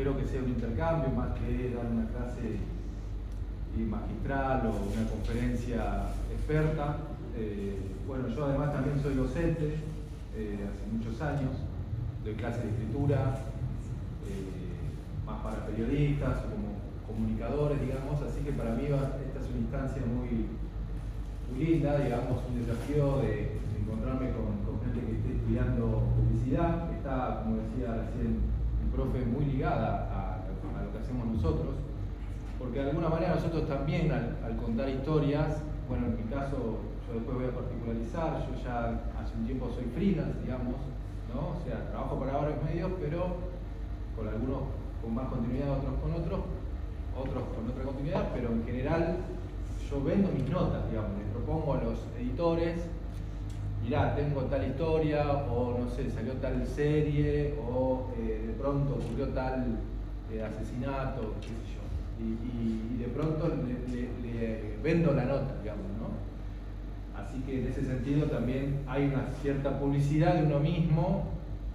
espero que sea un intercambio más que dar una clase magistral o una conferencia experta. Bueno, yo además también soy docente hace muchos años, doy clases de escritura, más para periodistas o como comunicadores, digamos, así que para mí esta es una instancia muy linda, digamos, un desafío de encontrarme con gente que esté estudiando publicidad, que está, como decía recién el profe, muy ligada a lo que hacemos nosotros, porque de alguna manera nosotros también al contar historias, bueno, en mi caso yo después voy a particularizar, yo ya hace un tiempo soy freelance, digamos, ¿no? O sea, trabajo para varios medios, pero con algunos con más continuidad, otros con otra continuidad, pero en general yo vendo mis notas, digamos, les propongo a los editores, mirá, tengo tal historia, o no sé, salió tal serie, o de pronto ocurrió tal asesinato, qué sé yo, y de pronto le vendo la nota, digamos, ¿no? Así que en ese sentido también hay una cierta publicidad de uno mismo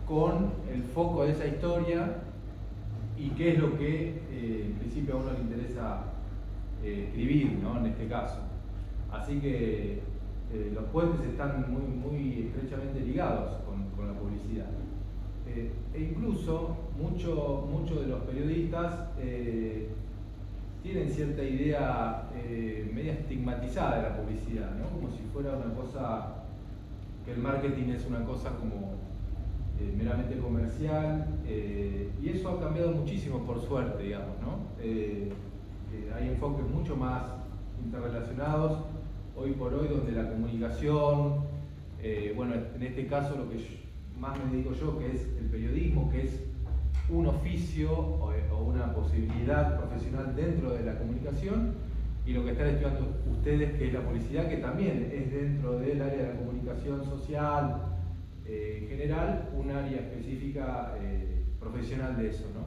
con el foco de esa historia y qué es lo que en principio a uno le interesa escribir, ¿no? En este caso. Así que los puentes están muy estrechamente ligados con la publicidad. E incluso muchos de los periodistas tienen cierta idea media estigmatizada de la publicidad, ¿no? Como si fuera una cosa, que el marketing es una cosa como meramente comercial, y eso ha cambiado muchísimo por suerte, digamos, ¿no? Hay enfoques mucho más interrelacionados hoy por hoy, donde la comunicación, bueno, en este caso lo que más me dedico yo, que es el periodismo, que es un oficio o una posibilidad profesional dentro de la comunicación, y lo que están estudiando ustedes, que es la publicidad, que también es dentro del área de la comunicación social, en general, un área específica profesional de eso, ¿no?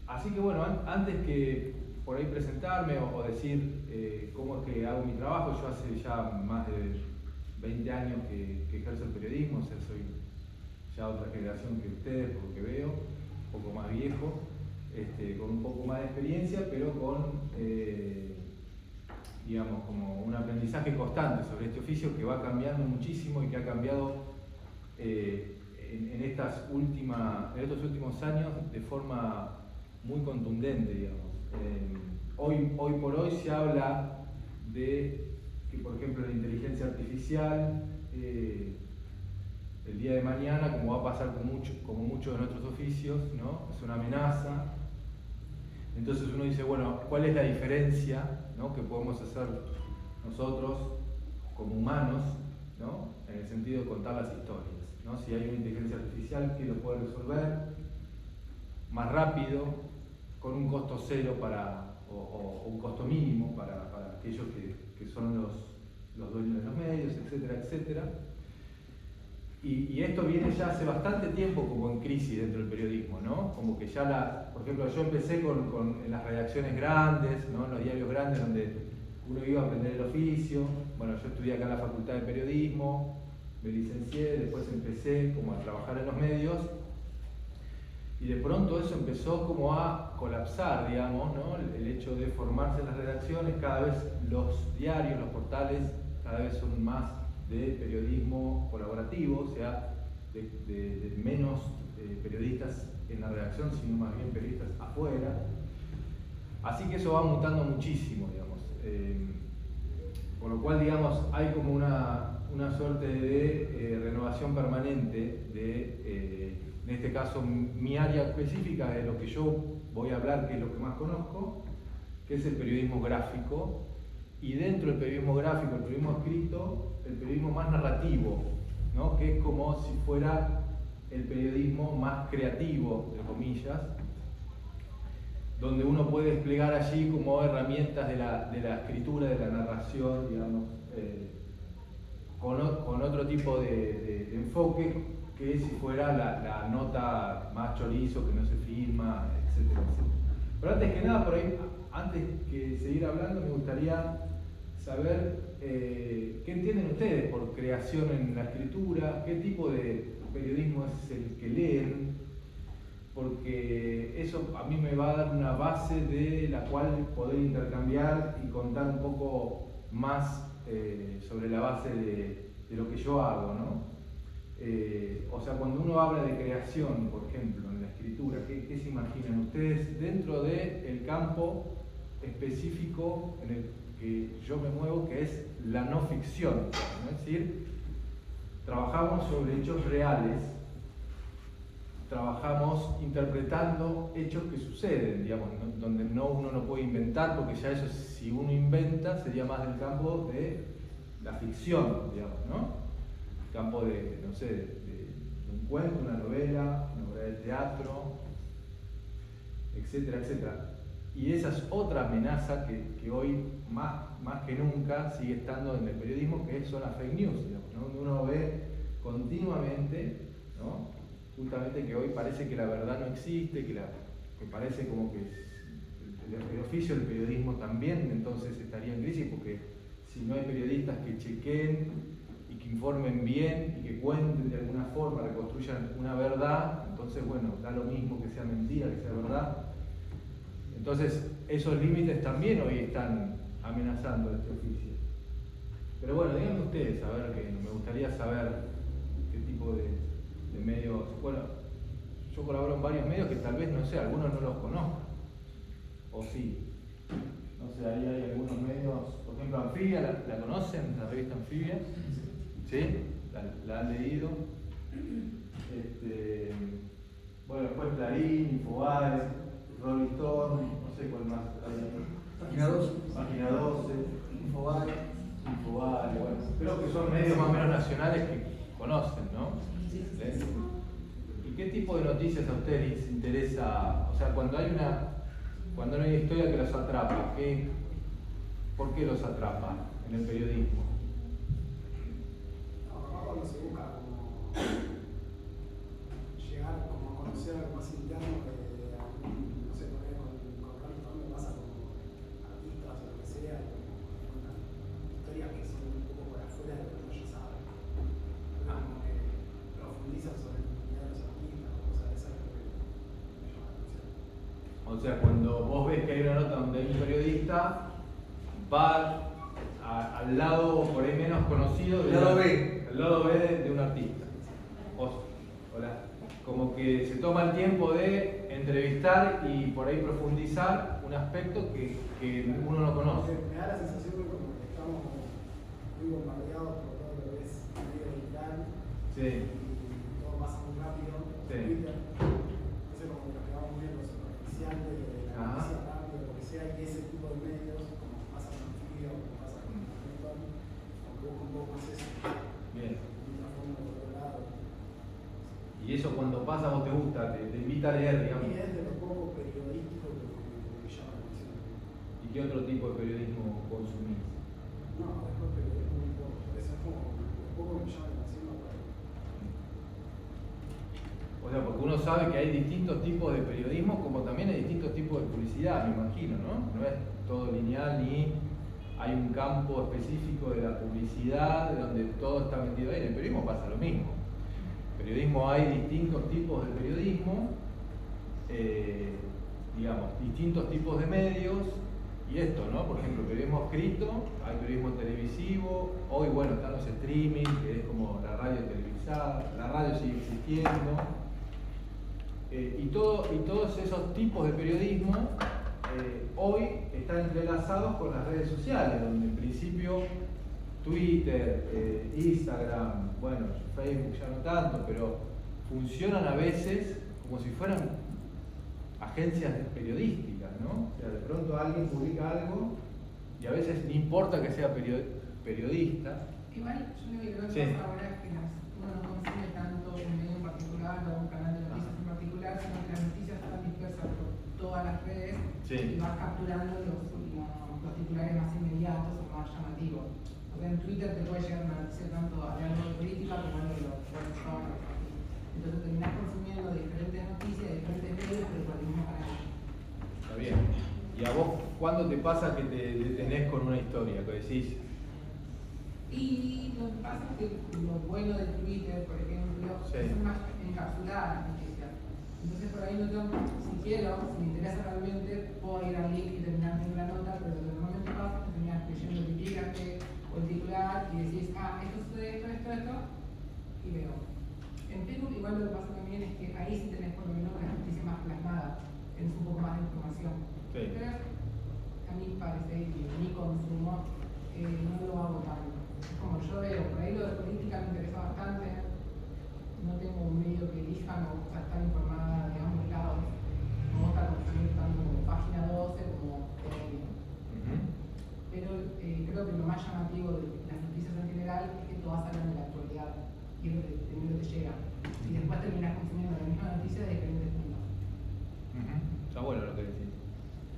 Así que bueno, antes que por ahí presentarme o decir cómo es que hago mi trabajo, yo hace ya más de 20 años que ejerzo el periodismo, o sea, soy ya otra generación que ustedes, por lo que veo, un poco más viejo, con un poco más de experiencia, pero con digamos, como un aprendizaje constante sobre este oficio que va cambiando muchísimo y que ha cambiado en estos últimos años de forma muy contundente, digamos. Hoy por hoy se habla de que, por ejemplo, la inteligencia artificial, el día de mañana, como va a pasar como muchos de nuestros oficios, ¿no? Es una amenaza. Entonces uno dice, bueno, ¿cuál es la diferencia, ¿no? que podemos hacer nosotros como humanos, ¿no? En el sentido de contar las historias, ¿no? Si hay una inteligencia artificial que lo puede resolver más rápido, con un costo cero o un costo mínimo para aquellos que son los dueños de los medios, etcétera, etcétera. Y esto viene ya hace bastante tiempo como en crisis dentro del periodismo, ¿no? Como que ya por ejemplo, yo empecé en las redacciones grandes, ¿no? En los diarios grandes donde uno iba a aprender el oficio. Bueno, yo estudié acá en la Facultad de Periodismo, me licencié, después empecé como a trabajar en los medios, y de pronto eso empezó como a colapsar, digamos, ¿no? El hecho de formarse en las redacciones, cada vez los diarios, los portales, cada vez son más de periodismo colaborativo, o sea, de menos periodistas en la redacción, sino más bien periodistas afuera. Así que eso va mutando muchísimo, digamos. Por lo cual, digamos, hay como una suerte de renovación permanente en este caso, mi área específica de lo que yo voy a hablar, que es lo que más conozco, que es el periodismo gráfico. Y dentro del periodismo gráfico, el periodismo escrito, el periodismo más narrativo, ¿no? Que es como si fuera el periodismo más creativo, entre comillas, donde uno puede desplegar allí como herramientas de la escritura, de la narración, digamos, con otro tipo de enfoque, que si fuera la nota más chorizo, que no se firma, etcétera, etcétera. Pero antes que nada, por ahí, antes que seguir hablando, me gustaría saber qué entienden ustedes por creación en la escritura, qué tipo de periodismo es el que leen, porque eso a mí me va a dar una base de la cual poder intercambiar y contar un poco más sobre la base de lo que yo hago, ¿no? O sea, cuando uno habla de creación, por ejemplo, en la escritura, ¿qué se imaginan ustedes dentro del campo específico en el que yo me muevo, que es la no ficción, ¿no? Es decir, trabajamos sobre hechos reales, trabajamos interpretando hechos que suceden, digamos, ¿no? Donde uno no puede inventar, porque ya eso, si uno inventa, sería más del campo de la ficción, digamos, ¿no? Campo de, no sé, de un cuento, una novela, una obra de teatro, etcétera, etcétera. Y esa es otra amenaza que hoy más que nunca sigue estando en el periodismo, que son las fake news, digamos, ¿no? Donde uno ve continuamente, ¿no? Justamente que hoy parece que la verdad no existe, que parece como que el oficio del periodismo también entonces estaría en crisis, porque si no hay periodistas que chequeen y que informen bien y que cuenten de alguna forma, reconstruyan una verdad, entonces bueno, da lo mismo que sea mentira, que sea verdad. Entonces esos límites también hoy están amenazando este oficio. Pero bueno, díganme ustedes, a ver, que me gustaría saber qué tipo de medios. Bueno, yo colaboro en varios medios que tal vez, no sé, algunos no los conozcan, o sí. No sé, ahí hay algunos medios, por ejemplo, Anfibia, ¿la conocen? ¿La revista Anfibia? ¿Sí? ¿La han leído? Bueno, después Clarín, Infobae, Rolling Stone, no sé cuál más. Página 12. Página 12. Infobae. Bueno, creo que son medios más o menos nacionales que conocen, ¿no? ¿Y qué tipo de noticias a ustedes les interesa? O sea, cuando hay una historia que los atrapa, ¿por qué los atrapa en el periodismo? Cuando se busca como llegar como a conocer algo más interno de algún, no sé, con Rolling Stone me pasa como artistas o lo que sea, una historias que son un poco por afuera de lo que ellos saben. Como que profundizan sobre la comunidad de los artistas, cosas de esas que me llama la atención. O sea, cuando vos ves que hay una nota donde hay un periodista, va al lado por ahí menos conocido, El lado B. El lado B de un artista. Hola. Como que se toma el tiempo de entrevistar y por ahí profundizar un aspecto que uno no conoce. Me da la sensación de como que estamos muy bombardeados por todo lo que es medio digital. Sí. Y todo pasa muy rápido. Sí. Twitter. Entonces como que nos quedamos muy en lo superficial de la noticia rápida, lo que sea, y ese tipo de medios, como pasa con Anfibia, como pasa con Hamilton, aunque busca un poco más eso. Bien. Un trasfondo por otro lado. Y eso cuando pasa vos te gusta, te invita a leer, digamos. Y es de lo poco periodístico que me llama la atención. ¿Y qué otro tipo de periodismo consumís? No, después periodismo muy poco. Por eso es como lo poco que me llama la atención. O sea, porque uno sabe que hay distintos tipos de periodismo, como también hay distintos tipos de publicidad, me imagino, ¿no? No es todo lineal ni hay un campo específico de la publicidad donde todo está metido ahí. En el periodismo pasa lo mismo. En el periodismo hay distintos tipos de periodismo, digamos, distintos tipos de medios, y esto, ¿no? Por ejemplo, periodismo escrito, hay periodismo televisivo, hoy, bueno, están los streaming, que es como la radio televisada, la radio sigue existiendo, y todos esos tipos de periodismo hoy están entrelazados con las redes sociales, donde en principio Twitter, Instagram, bueno, Facebook ya no tanto, pero funcionan a veces como si fueran agencias periodísticas, ¿no? O sea, de pronto alguien publica algo y a veces no importa que sea periodista. Igual yo lo que creo que Sí. pasa ahora es que uno no consume tanto un medio en particular o un canal de noticias en particular, sino que las noticias están dispersas por todas las redes Sí. y vas capturando los titulares más inmediatos o más llamativos. O sea, en Twitter te puede llegar una noticia tanto de algo de política como algo de los Rolling Stones. Entonces terminás consumiendo diferentes noticias de diferentes medios, pero por el mismo canal. Está bien. ¿Y a vos cuándo te pasa que te detenés con una historia? Que decís, Y lo que pasa es que lo bueno de Twitter, por ejemplo, Sí. es más encapsulada las noticias. Entonces por ahí no tengo, si quiero, si me interesa realmente, puedo ir al link y terminar viendo la nota, pero lo que normalmente pasa es que terminas leyendo el epígrafe o el titular y decís, esto sucede esto, y veo. En Facebook igual lo que pasa también es que ahí sí tenés por lo menos las noticias más plasmadas, tenés un poco más de información. Sí. Pero a mi parecer y mi consumo no lo hago tanto. Es como yo veo, por ahí lo de política me interesa bastante, no tengo un medio que elija, me gusta estar informada de ambos lados, me gusta consumir tanto como Página 12 como TN. Pero creo que lo más llamativo de las noticias en general es que todas hablan de la actualidad y es lo que primero te llega. Y después terminas consumiendo la misma noticia de diferentes puntos. Está bueno lo que decís.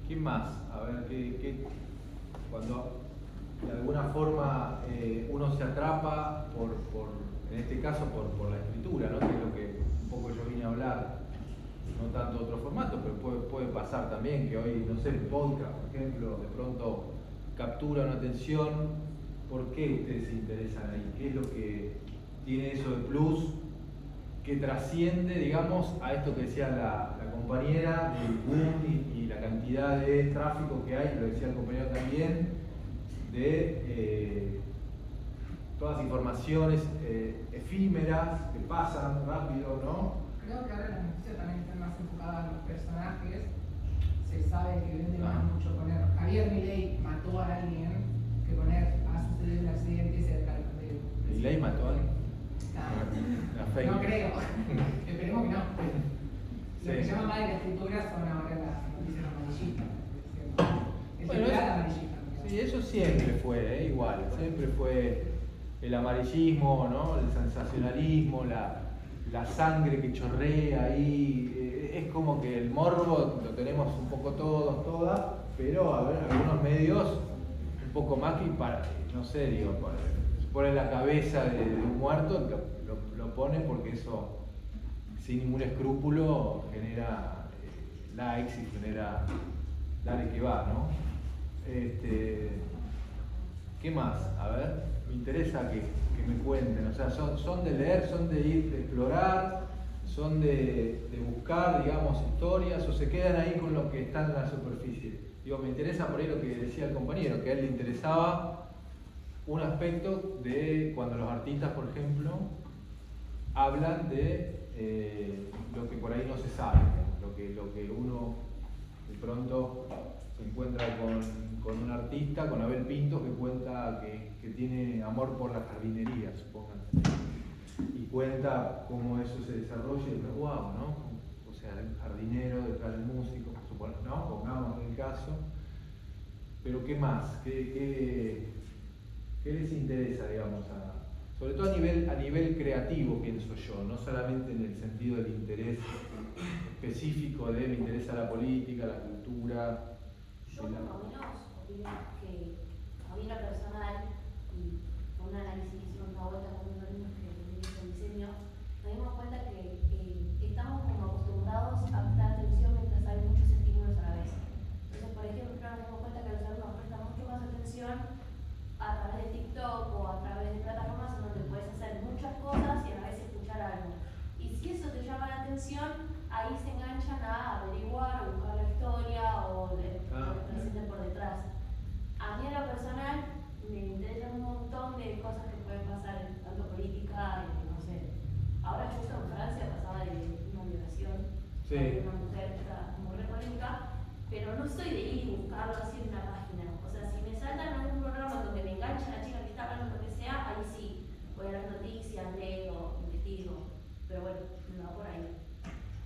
¿Quién más? A ver, cuando de alguna forma uno se atrapa en este caso por la escritura, ¿no? Que es lo que un poco yo vine a hablar, no tanto otro formato, pero puede pasar también que hoy, no sé, el podcast, por ejemplo, de pronto captura una atención. ¿Por qué ustedes se interesan ahí? ¿Qué es lo que tiene eso de plus que trasciende, digamos, a esto que decía la compañera, del boom y la cantidad de tráfico que hay, lo decía el compañero también, de todas informaciones efímeras que pasan rápido, ¿no? Creo que ahora las noticias también están más enfocadas a los personajes. Se sabe que vende más mucho poner Javier Milei mató a alguien que poner ha sucedido un accidente cerca de. ¿Milei mató a alguien? No creo. Esperemos que no. Sí. Lo que llama más de la escritura son ahora las noticias amarillistas. El Bueno, titular amarillista. Sí, eso siempre fue igual, siempre fue el amarillismo, ¿no? El sensacionalismo, la sangre que chorrea ahí, es como que el morbo lo tenemos un poco todos, todas, pero a ver, algunos medios un poco más que para, no sé, digo, se pone la cabeza de un muerto, lo pone porque eso sin ningún escrúpulo genera likes y genera dale que va, ¿no? ¿Qué más? A ver, me interesa que me cuenten, o sea, son de leer, son de ir, de explorar, son de buscar, digamos, historias, o se quedan ahí con lo que está en la superficie. Digo, me interesa por ahí lo que decía el compañero, que a él le interesaba un aspecto de cuando los artistas, por ejemplo, hablan de lo que por ahí no se sabe, lo que uno de pronto se encuentra con un artista, con Abel Pintos, que cuenta que tiene amor por la jardinería, supongan, y cuenta cómo eso se desarrolla y dice, wow, ¿no? O sea, el jardinero detrás del músico, ¿no? Pongamos en el caso. Pero ¿qué más? ¿Qué les interesa, digamos, sobre todo a nivel creativo, pienso yo, no solamente en el sentido del interés específico de me interesa la política, la cultura? Yo por lo menos opino que a mí lo personal, y por un análisis que hicimos una vuelta con unos niños que hizo el diseño, nos dimos cuenta que estamos como acostumbrados a prestar atención mientras hay muchos estímulos a la vez. Entonces, por ejemplo, nos dimos cuenta que los alumnos prestan mucho más atención a través de TikTok o a través de plataformas en donde puedes hacer muchas cosas y a la vez escuchar algo. Y si eso te llama la atención, ahí se enganchan a averiguar o buscar la historia o lo que presenten por detrás. A mí en lo personal me interesan un montón de cosas que pueden pasar en tanto política y no sé. Ahora justo en Francia pasaba de una violación de una mujer que está muy re polémica, pero no soy de ir y buscarlo así en una página. O sea, si me saltan algún programa donde me engancha la chica que está hablando lo que sea, ahí sí, voy a las noticias, leo, investigo. Pero bueno, me va por ahí.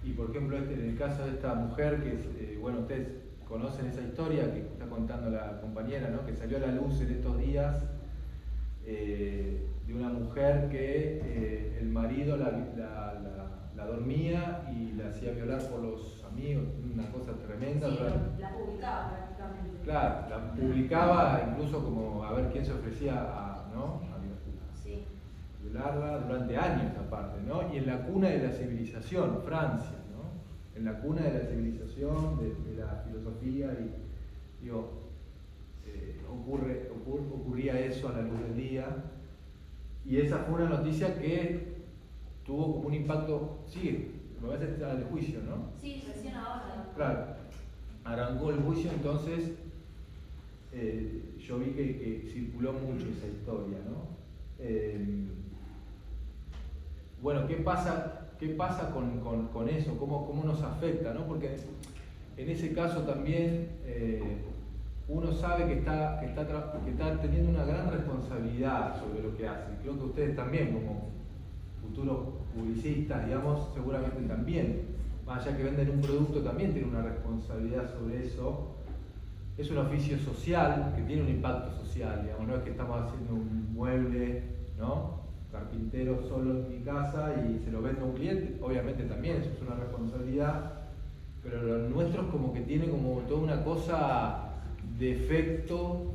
Y por ejemplo, en el caso de esta mujer, que es, bueno, ustedes conocen esa historia que está contando la compañera, ¿no? Que salió a la luz en estos días, de una mujer que el marido la dormía y la hacía violar por los amigos, una cosa tremenda. Sí, la publicaba prácticamente. Claro, la publicaba incluso como a ver quién se ofrecía ¿no? Sí. Violarla durante años aparte, ¿no? Y en la cuna de la civilización, Francia, ¿no? En la cuna de la civilización, de la filosofía, y digo, ocurría eso a la luz del día, y esa fue una noticia que tuvo como un impacto, sigue me parece que está el juicio, ¿no? Sí, recién ahora. Claro, arrancó el juicio, entonces yo vi que circuló mucho esa historia, ¿no? Bueno, ¿qué pasa con eso? ¿Cómo nos afecta, ¿no? Porque en ese caso también uno sabe que está teniendo una gran responsabilidad sobre lo que hace. Creo que ustedes también, como futuros publicistas, digamos, seguramente también, más allá que venden un producto, también tienen una responsabilidad sobre eso. Es un oficio social que tiene un impacto social, digamos, no es que estamos haciendo un mueble, ¿no? Carpintero solo en mi casa y se lo vendo a un cliente, obviamente también eso es una responsabilidad, pero lo nuestro es como que tiene como toda una cosa de efecto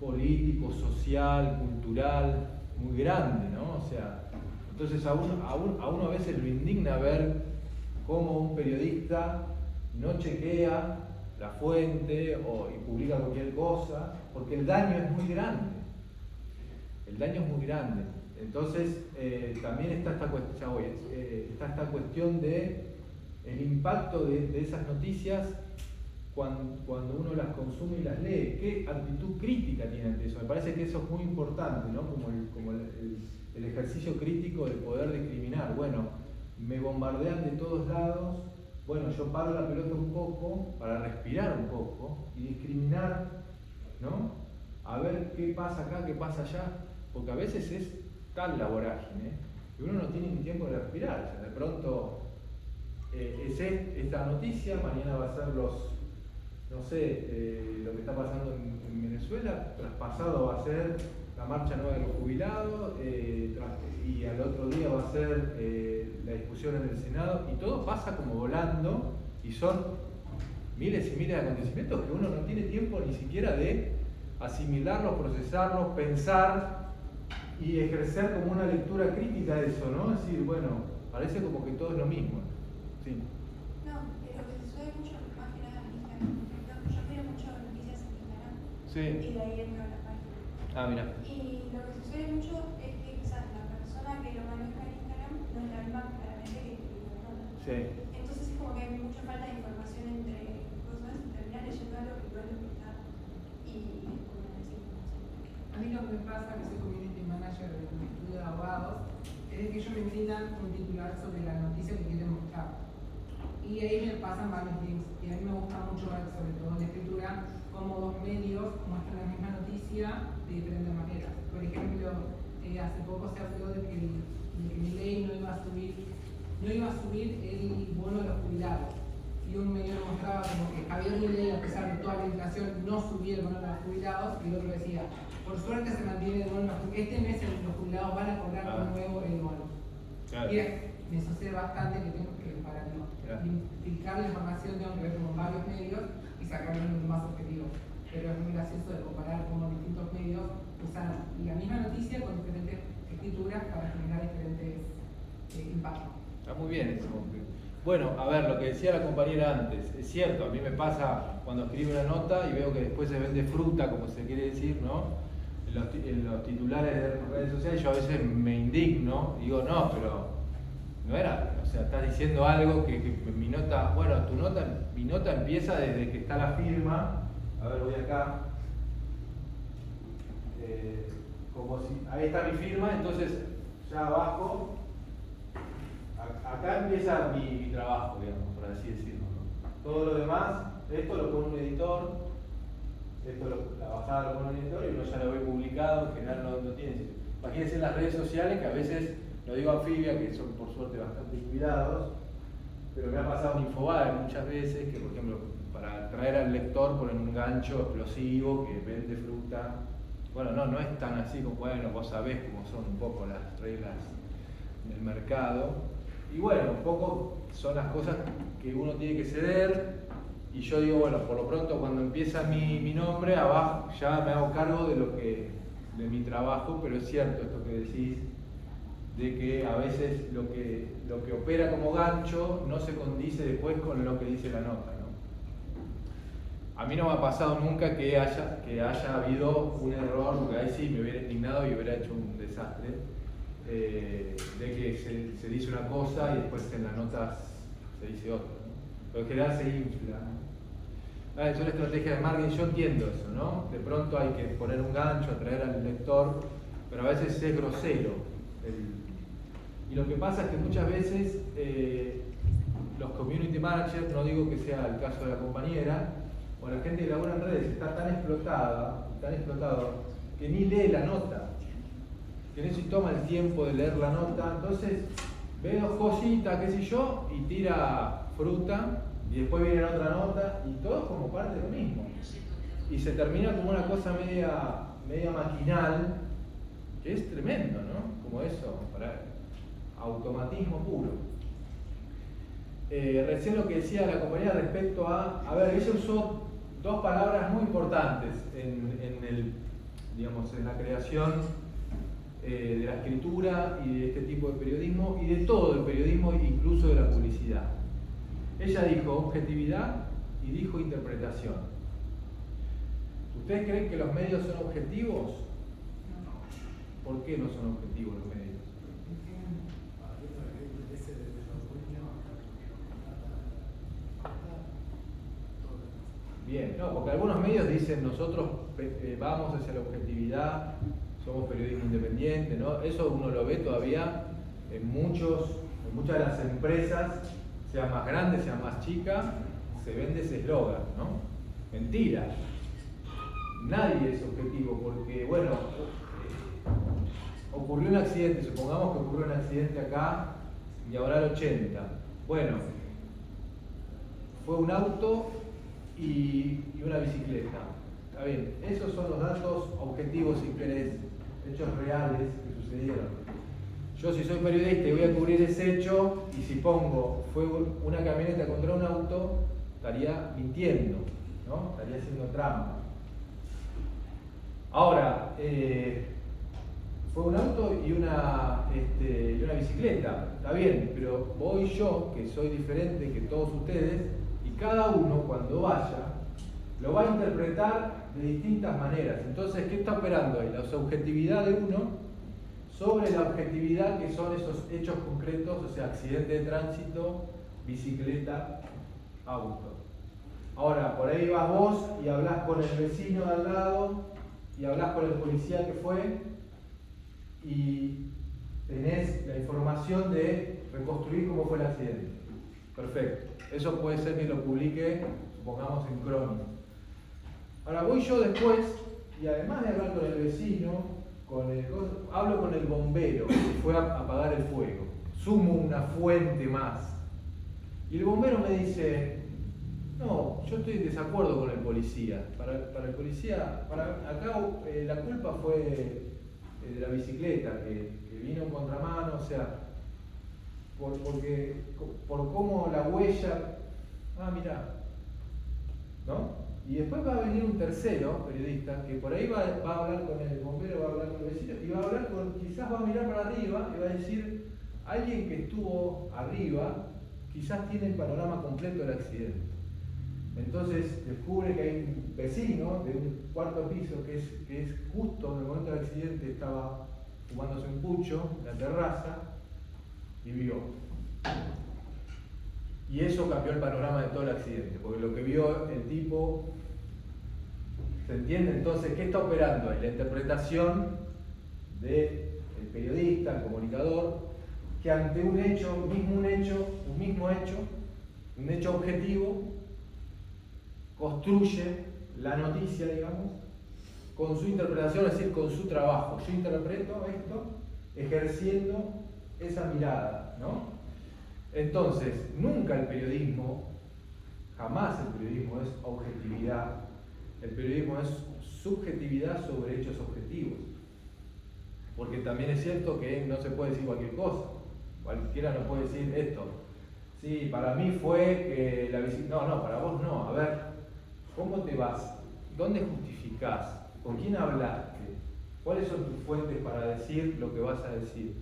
político, social, cultural, muy grande, ¿no? O sea, entonces a uno a veces lo indigna ver cómo un periodista no chequea la fuente y publica cualquier cosa, porque el daño es muy grande. El daño es muy grande. Entonces, también está esta cuestión de el impacto de esas noticias cuando uno las consume y las lee. ¿Qué actitud crítica tiene ante eso? Me parece que eso es muy importante, ¿no? Como el ejercicio crítico de poder discriminar. Bueno, me bombardean de todos lados. Bueno, yo paro la pelota un poco para respirar un poco y discriminar, ¿no? A ver qué pasa acá, qué pasa allá. Porque a veces es tal la vorágine que uno no tiene ni tiempo de respirar. O sea, de pronto es esta noticia, mañana va a ser lo que está pasando en Venezuela, traspasado va a ser la marcha nueva de los jubilados y al otro día va a ser la discusión en el Senado y todo pasa como volando y son miles y miles de acontecimientos que uno no tiene tiempo ni siquiera de asimilarlos, procesarlos, pensar y ejercer como una lectura crítica de eso, ¿no? Es decir, bueno, parece como que todo es lo mismo. Sí. No, lo que se suele mucho, más que nada en Instagram. Yo miro mucho noticias en Instagram. Sí. Y de ahí entro a la página. Ah, mira. Y lo que sucede mucho es que quizás la persona que lo maneja en Instagram no es la misma claramente que lo nota. Sí. Entonces es como que hay mucha falta de información entre cosas, terminar leyendo algo que no es lo que está y como esa información. A mí lo que me pasa, que soy community manager de un estudio de abogados, es que ellos me brindan un titular sobre la noticia que quieren mostrar. Y ahí me pasan varios links. Y a mí me gusta mucho ver, sobre todo en la escritura, cómo dos medios muestran la misma noticia de diferentes maneras. Por ejemplo, hace poco se habló de que Milei no iba a subir el bono de los jubilados. Y un medio mostraba como que Javier Milei, a pesar de toda la inflación, no subía el bono de los jubilados, y el otro decía, por suerte se mantiene el bono de los jubilados. Este mes los jubilados van a cobrar de nuevo el bono. Claro. Y me sucede bastante que tengo que, para filtrar la información, tengo que ver con varios medios y sacarle un más objetivo. Pero es muy gracioso de comparar cómo distintos medios usan la misma noticia con diferentes escrituras para generar diferentes impactos. Está muy bien eso. Bueno, a ver, lo que decía la compañera antes, es cierto, a mí me pasa cuando escribo una nota y veo que después se vende fruta, como se quiere decir, ¿no? En los titulares de redes sociales yo a veces me indigno y digo, no, pero no era, o sea, estás diciendo algo que mi nota, bueno, mi nota empieza desde que está la firma, a ver, voy acá, como si, ahí está mi firma, entonces ya abajo, acá empieza mi trabajo, digamos, por así decirlo, ¿no? Todo lo demás, esto lo pone un editor, la bajada lo pone un editor y uno ya lo ve publicado, en general no tiene. Imagínense las redes sociales que a veces, lo digo anfibia, que son por suerte bastante cuidados, pero me ha pasado en Infobae muchas veces que, por ejemplo, para atraer al lector ponen un gancho explosivo que vende fruta. Bueno, no es tan así como, bueno, vos sabés cómo son un poco las reglas del mercado. Y bueno, un poco son las cosas que uno tiene que ceder. Y yo digo, bueno, por lo pronto cuando empieza mi nombre, abajo ya me hago cargo de mi trabajo, pero es cierto esto que decís, de que a veces lo que opera como gancho no se condice después con lo que dice la nota, ¿no? A mí no me ha pasado nunca que haya habido un error, porque ahí sí me hubiera indignado y hubiera hecho un desastre. de que se dice una cosa y después en las notas se dice otra, ¿no? Pero en general se infla, ¿no? Es una estrategia de marketing, yo entiendo eso, ¿no? De pronto hay que poner un gancho, atraer al lector, pero a veces es grosero. Y lo que pasa es que muchas veces los community managers, no digo que sea el caso de la compañera, o la gente que labora en redes está tan explotado, que ni lee la nota, que no se toma el tiempo de leer la nota, entonces ve dos cositas, qué sé yo, y tira fruta, y después viene otra nota, y todo es como parte de lo mismo. Y se termina como una cosa media maquinal, que es tremendo, ¿no? Como eso, para automatismo puro. Recién lo que decía la compañera respecto a ver, ella usó dos palabras muy importantes en la creación de la escritura y de este tipo de periodismo y de todo el periodismo, incluso de la publicidad. Ella dijo objetividad y dijo interpretación. ¿Ustedes creen que los medios son objetivos? ¿Por qué no son objetivos los medios? Bien, no, porque algunos medios dicen nosotros vamos hacia la objetividad, somos periodismo independiente, ¿no? Eso uno lo ve todavía en muchas de las empresas, sean más grandes, sean más chicas, se vende ese eslogan, ¿no? Mentira. Nadie es objetivo porque, bueno, ocurrió un accidente, supongamos que ocurrió un accidente acá y ahora el 80. Bueno, fue un auto y una bicicleta. Está bien, esos son los datos objetivos, si querés, hechos reales que sucedieron. Yo si soy periodista y voy a cubrir ese hecho, y si pongo fue una camioneta contra un auto, estaría mintiendo, ¿no? Estaría haciendo trampa. Ahora, fue un auto y una bicicleta, está bien, pero voy yo, que soy diferente que todos ustedes, y cada uno cuando vaya, lo va a interpretar de distintas maneras. Entonces, ¿qué está operando ahí? La subjetividad de uno sobre la objetividad que son esos hechos concretos, o sea, accidente de tránsito, bicicleta, auto. Ahora, por ahí vas vos y hablas con el vecino de al lado y hablas con el policía que fue y tenés la información de reconstruir cómo fue el accidente. Perfecto. Eso puede ser que lo publique, supongamos, en Crónica. Ahora voy yo después y además de hablar con el vecino, hablo con el bombero que fue a apagar el fuego. Sumo una fuente más. Y el bombero me dice, no, yo estoy en desacuerdo con el policía. Para el policía, acá la culpa fue de la bicicleta, que vino en contramano, o sea, por cómo la huella, mirá, ¿no? Y después va a venir un tercero periodista que por ahí va a hablar con el bombero, va a hablar con el vecino y va a hablar quizás va a mirar para arriba y va a decir, alguien que estuvo arriba quizás tiene el panorama completo del accidente. Entonces descubre que hay un vecino de un cuarto piso que es justo en el momento del accidente, estaba fumándose un pucho en la terraza y vio. Y eso cambió el panorama de todo el accidente, porque lo que vio el tipo, ¿se entiende? Entonces, ¿qué está operando ahí? La interpretación del periodista, el comunicador, que ante un hecho objetivo, construye la noticia, digamos, con su interpretación, es decir, con su trabajo. Yo interpreto esto ejerciendo esa mirada, ¿no? Entonces, nunca el periodismo, jamás el periodismo es objetividad. El periodismo es subjetividad sobre hechos objetivos. Porque también es cierto que no se puede decir cualquier cosa. Cualquiera no puede decir esto. Sí, para mí fue que la visita... No, para vos no. A ver, ¿cómo te vas? ¿Dónde justificás? ¿Con quién hablaste? ¿Cuáles son tus fuentes para decir lo que vas a decir?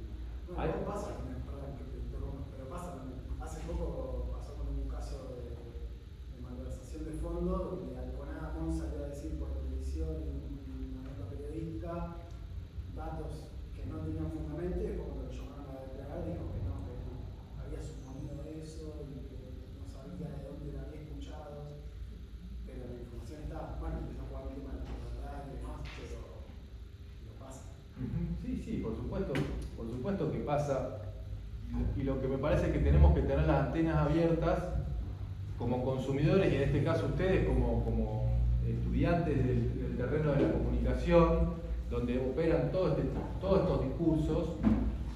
Bueno, pasa también, perdón que te interrumpa, pero pasa también. Hace poco pasó con un caso de malversación de fondos donde Alconamo salió a decir por televisión y una nota periodística datos que no tenían fundamento y como sí, por supuesto que pasa. Y lo que me parece es que tenemos que tener las antenas abiertas como consumidores, y en este caso ustedes como estudiantes del terreno de la comunicación, donde operan todos estos discursos,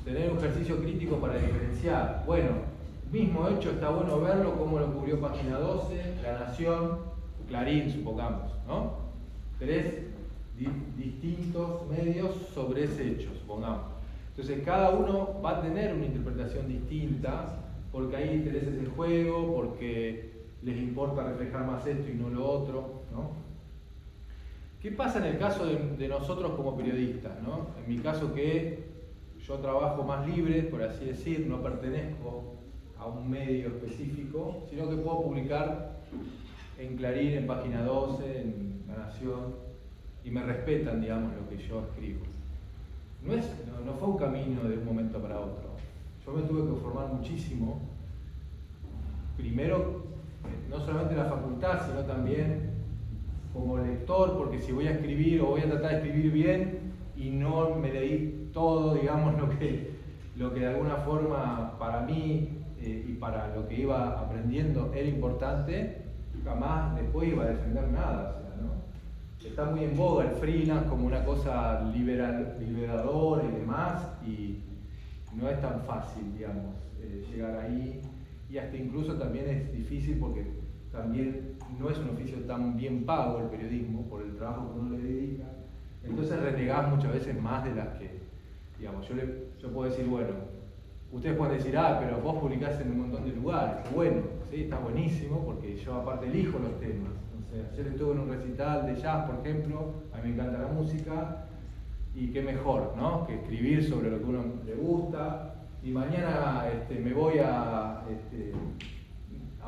tener un ejercicio crítico para diferenciar. Bueno, mismo hecho está bueno verlo como lo cubrió Página 12, La Nación, Clarín, supongamos, ¿no? 3 distintos medios sobre ese hecho, supongamos. Entonces cada uno va a tener una interpretación distinta, porque hay intereses en juego, porque les importa reflejar más esto y no lo otro, ¿no? ¿Qué pasa en el caso de nosotros como periodistas, ¿no? En mi caso, que yo trabajo más libre, por así decir, no pertenezco a un medio específico, sino que puedo publicar en Clarín, en Página 12, en La Nación, y me respetan, digamos, lo que yo escribo. No fue un camino de un momento para otro. Yo me tuve que formar muchísimo, primero, no solamente en la facultad, sino también como lector, porque si voy a escribir o voy a tratar de escribir bien y no me leí todo, digamos, lo que de alguna forma para mí y para lo que iba aprendiendo era importante, jamás después iba a defender nada, o sea, ¿no? Está muy en boga el freelance como una cosa liberadora y demás, y no es tan fácil, digamos, llegar ahí, y hasta incluso también es difícil porque también no es un oficio tan bien pago el periodismo por el trabajo que uno le dedica. Entonces renegás muchas veces más de las que, digamos, yo puedo decir, bueno, ustedes pueden decir, pero vos publicás en un montón de lugares. Bueno, sí, está buenísimo, porque yo aparte elijo los temas. O sea, ayer estuve en un recital de jazz, por ejemplo, a mí me encanta la música, y qué mejor, ¿no?, que escribir sobre lo que uno le gusta. Y mañana me voy a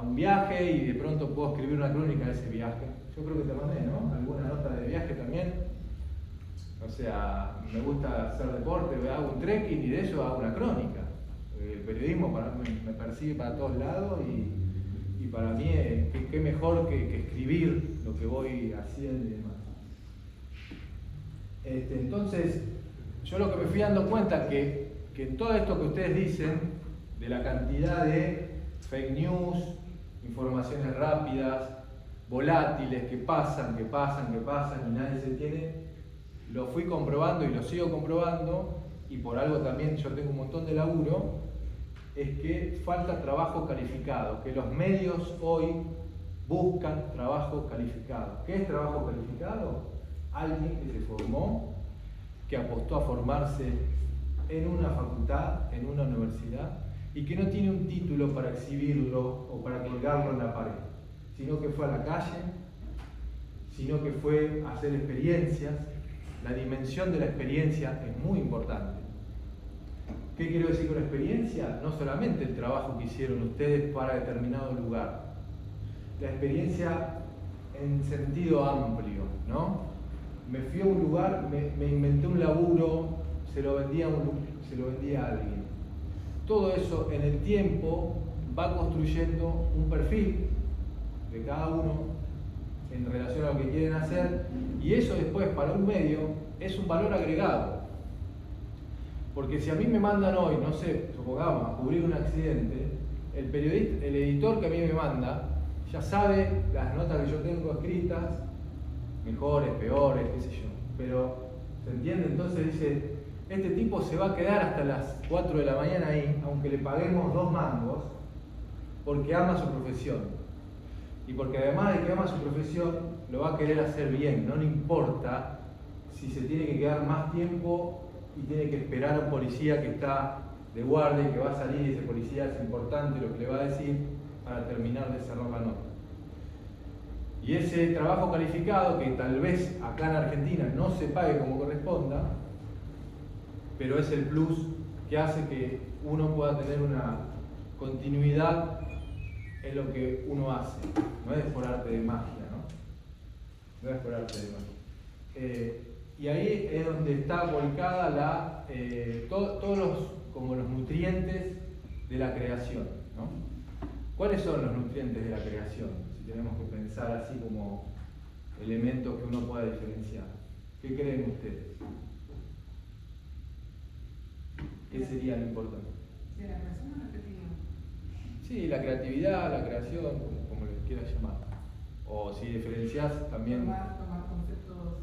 un viaje y de pronto puedo escribir una crónica de ese viaje. Yo creo que te mandé, ¿no?, alguna nota de viaje también. O sea, me gusta hacer deporte, hago un trekking y de eso hago una crónica. El periodismo me persigue para todos lados, y para mí qué mejor que escribir lo que voy haciendo y demás. Entonces, yo lo que me fui dando cuenta que en todo esto que ustedes dicen, de la cantidad de fake news, informaciones rápidas, volátiles, que pasan y nadie se tiene, lo fui comprobando y lo sigo comprobando, y por algo también yo tengo un montón de laburo, es que falta trabajo calificado, que los medios hoy buscan trabajo calificado. ¿Qué es trabajo calificado? Alguien que se formó, que apostó a formarse en una facultad, en una universidad, y que no tiene un título para exhibirlo o para colgarlo en la pared, sino que fue a la calle, sino que fue a hacer experiencias. La dimensión de la experiencia es muy importante. ¿Qué quiero decir con experiencia? No solamente el trabajo que hicieron ustedes para determinado lugar, la experiencia en sentido amplio, ¿no? Me fui a un lugar, me inventé un laburo, se lo vendía a alguien. Todo eso en el tiempo va construyendo un perfil de cada uno en relación a lo que quieren hacer, y eso después para un medio es un valor agregado. Porque si a mí me mandan hoy, no sé, supongamos, a cubrir un accidente, el editor que a mí me manda ya sabe las notas que yo tengo escritas, mejores, peores, qué sé yo. Pero, ¿se entiende? Entonces dice, este tipo se va a quedar hasta las 4 de la mañana ahí, aunque le paguemos 2 mangos, porque ama su profesión. Y porque además de que ama su profesión, lo va a querer hacer bien. No le importa si se tiene que quedar más tiempo y tiene que esperar a un policía que está de guardia y que va a salir, y ese policía es importante lo que le va a decir para terminar de cerrar la nota. Y ese trabajo calificado, que tal vez acá en Argentina no se pague como corresponda, pero es el plus que hace que uno pueda tener una continuidad en lo que uno hace. No es por arte de magia, ¿no? No es por arte de magia. Y ahí es donde está volcada todos los nutrientes de la creación, ¿no? ¿Cuáles son los nutrientes de la creación? Si tenemos que pensar así como elementos que uno pueda diferenciar. ¿Qué creen ustedes? ¿Qué sería lo importante? Sí, la creación o la creatividad. Sí, la creatividad, la creación, como le quieras llamar. O si diferenciás también. Tomar conceptos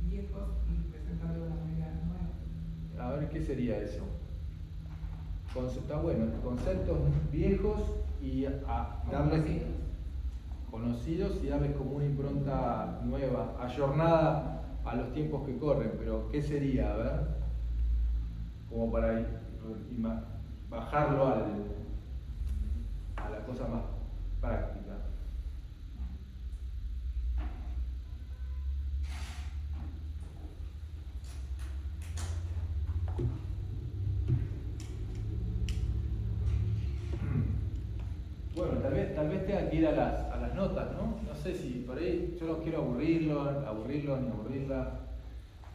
viejos y presentarlos de una manera nueva. A ver, ¿qué sería eso? Está bueno, conceptos viejos y darles conocidos y darles como una impronta nueva, ayornada a los tiempos que corren. Pero, ¿qué sería? A ver, como para bajarlo a la cosa más práctica. Bueno, tal vez tenga que ir a las notas, ¿no? No sé si por ahí yo no quiero aburrirlo ni aburrirla.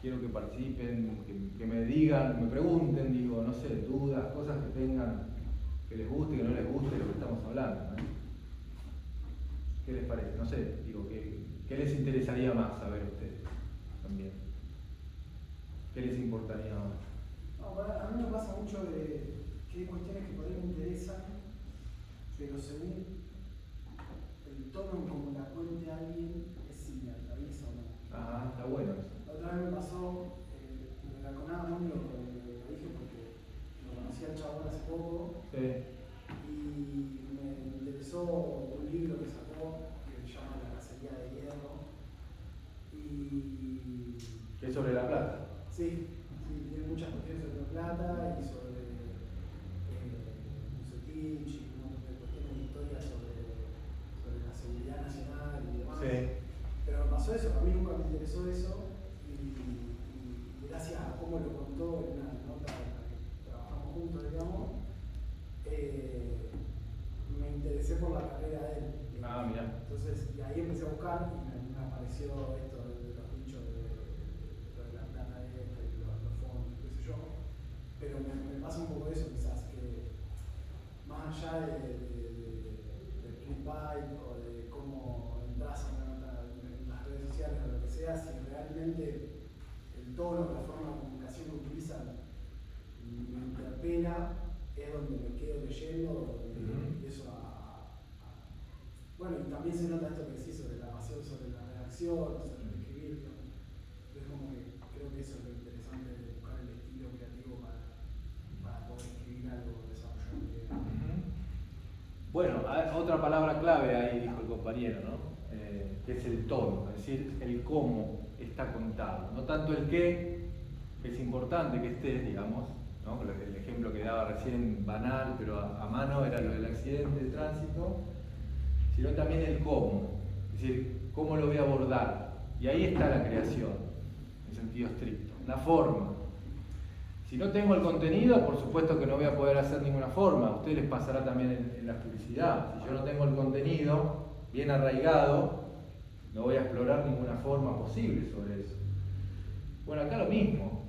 Quiero que participen, que me digan, me pregunten, digo, no sé, dudas, cosas que tengan, que les guste, que no les guste lo que estamos hablando, ¿no? ¿Qué les parece? No sé, digo, ¿qué les interesaría más saber a ustedes también? ¿Qué les importaría más? No, a mí me pasa mucho de que hay cuestiones que por ahí me interesan, pero según el tono en como la cuente alguien, es si me atraviesa o no. Ajá, está bueno eso. La otra vez me pasó, me balconaba mucho lo dije porque lo conocí al chabón hace poco. Sí. Y me interesó un libro que sacó que se llama La Cacería de Hierro. Y. ¿Qué es sobre la plata? Sí, tiene muchas cuestiones sobre la plata y sobre Bucetich y un montón de cuestiones de historia sobre la seguridad nacional y demás. Sí. Pero me pasó eso, a mí nunca me interesó eso y gracias a cómo lo contó en una nota en la que trabajamos juntos, digamos, me interesé por la carrera de él. Ah, mira. Entonces, y ahí empecé a buscar y me apareció esto de los dichos de la plata esta y los fondos, qué sé yo. Pero me pasa un poco eso quizás, que más allá del clickbait o de cómo entras a una nota en las redes sociales o lo que sea, si realmente el tono, la forma de comunicación que utilizan me interpela, es donde me quedo leyendo y eso bueno, y también se nota esto que decís sobre la pasión, sobre la redacción, sobre el escribir, ¿no? Es como que creo que eso es lo interesante de buscar el estilo creativo para poder escribir algo, desarrollar una idea. Bueno, otra palabra clave ahí dijo el compañero, ¿no? Que es el tono, es decir, el cómo está contado. No tanto el qué, que es importante que esté, digamos, ¿no? El ejemplo que daba recién, banal, pero a mano, era lo del accidente de tránsito, sino también el cómo, es decir, cómo lo voy a abordar. Y ahí está la creación, en sentido estricto, la forma. Si no tengo el contenido, por supuesto que no voy a poder hacer ninguna forma. A ustedes les pasará también en la publicidad. Si yo no tengo el contenido bien arraigado, no voy a explorar ninguna forma posible sobre eso. Bueno, acá lo mismo.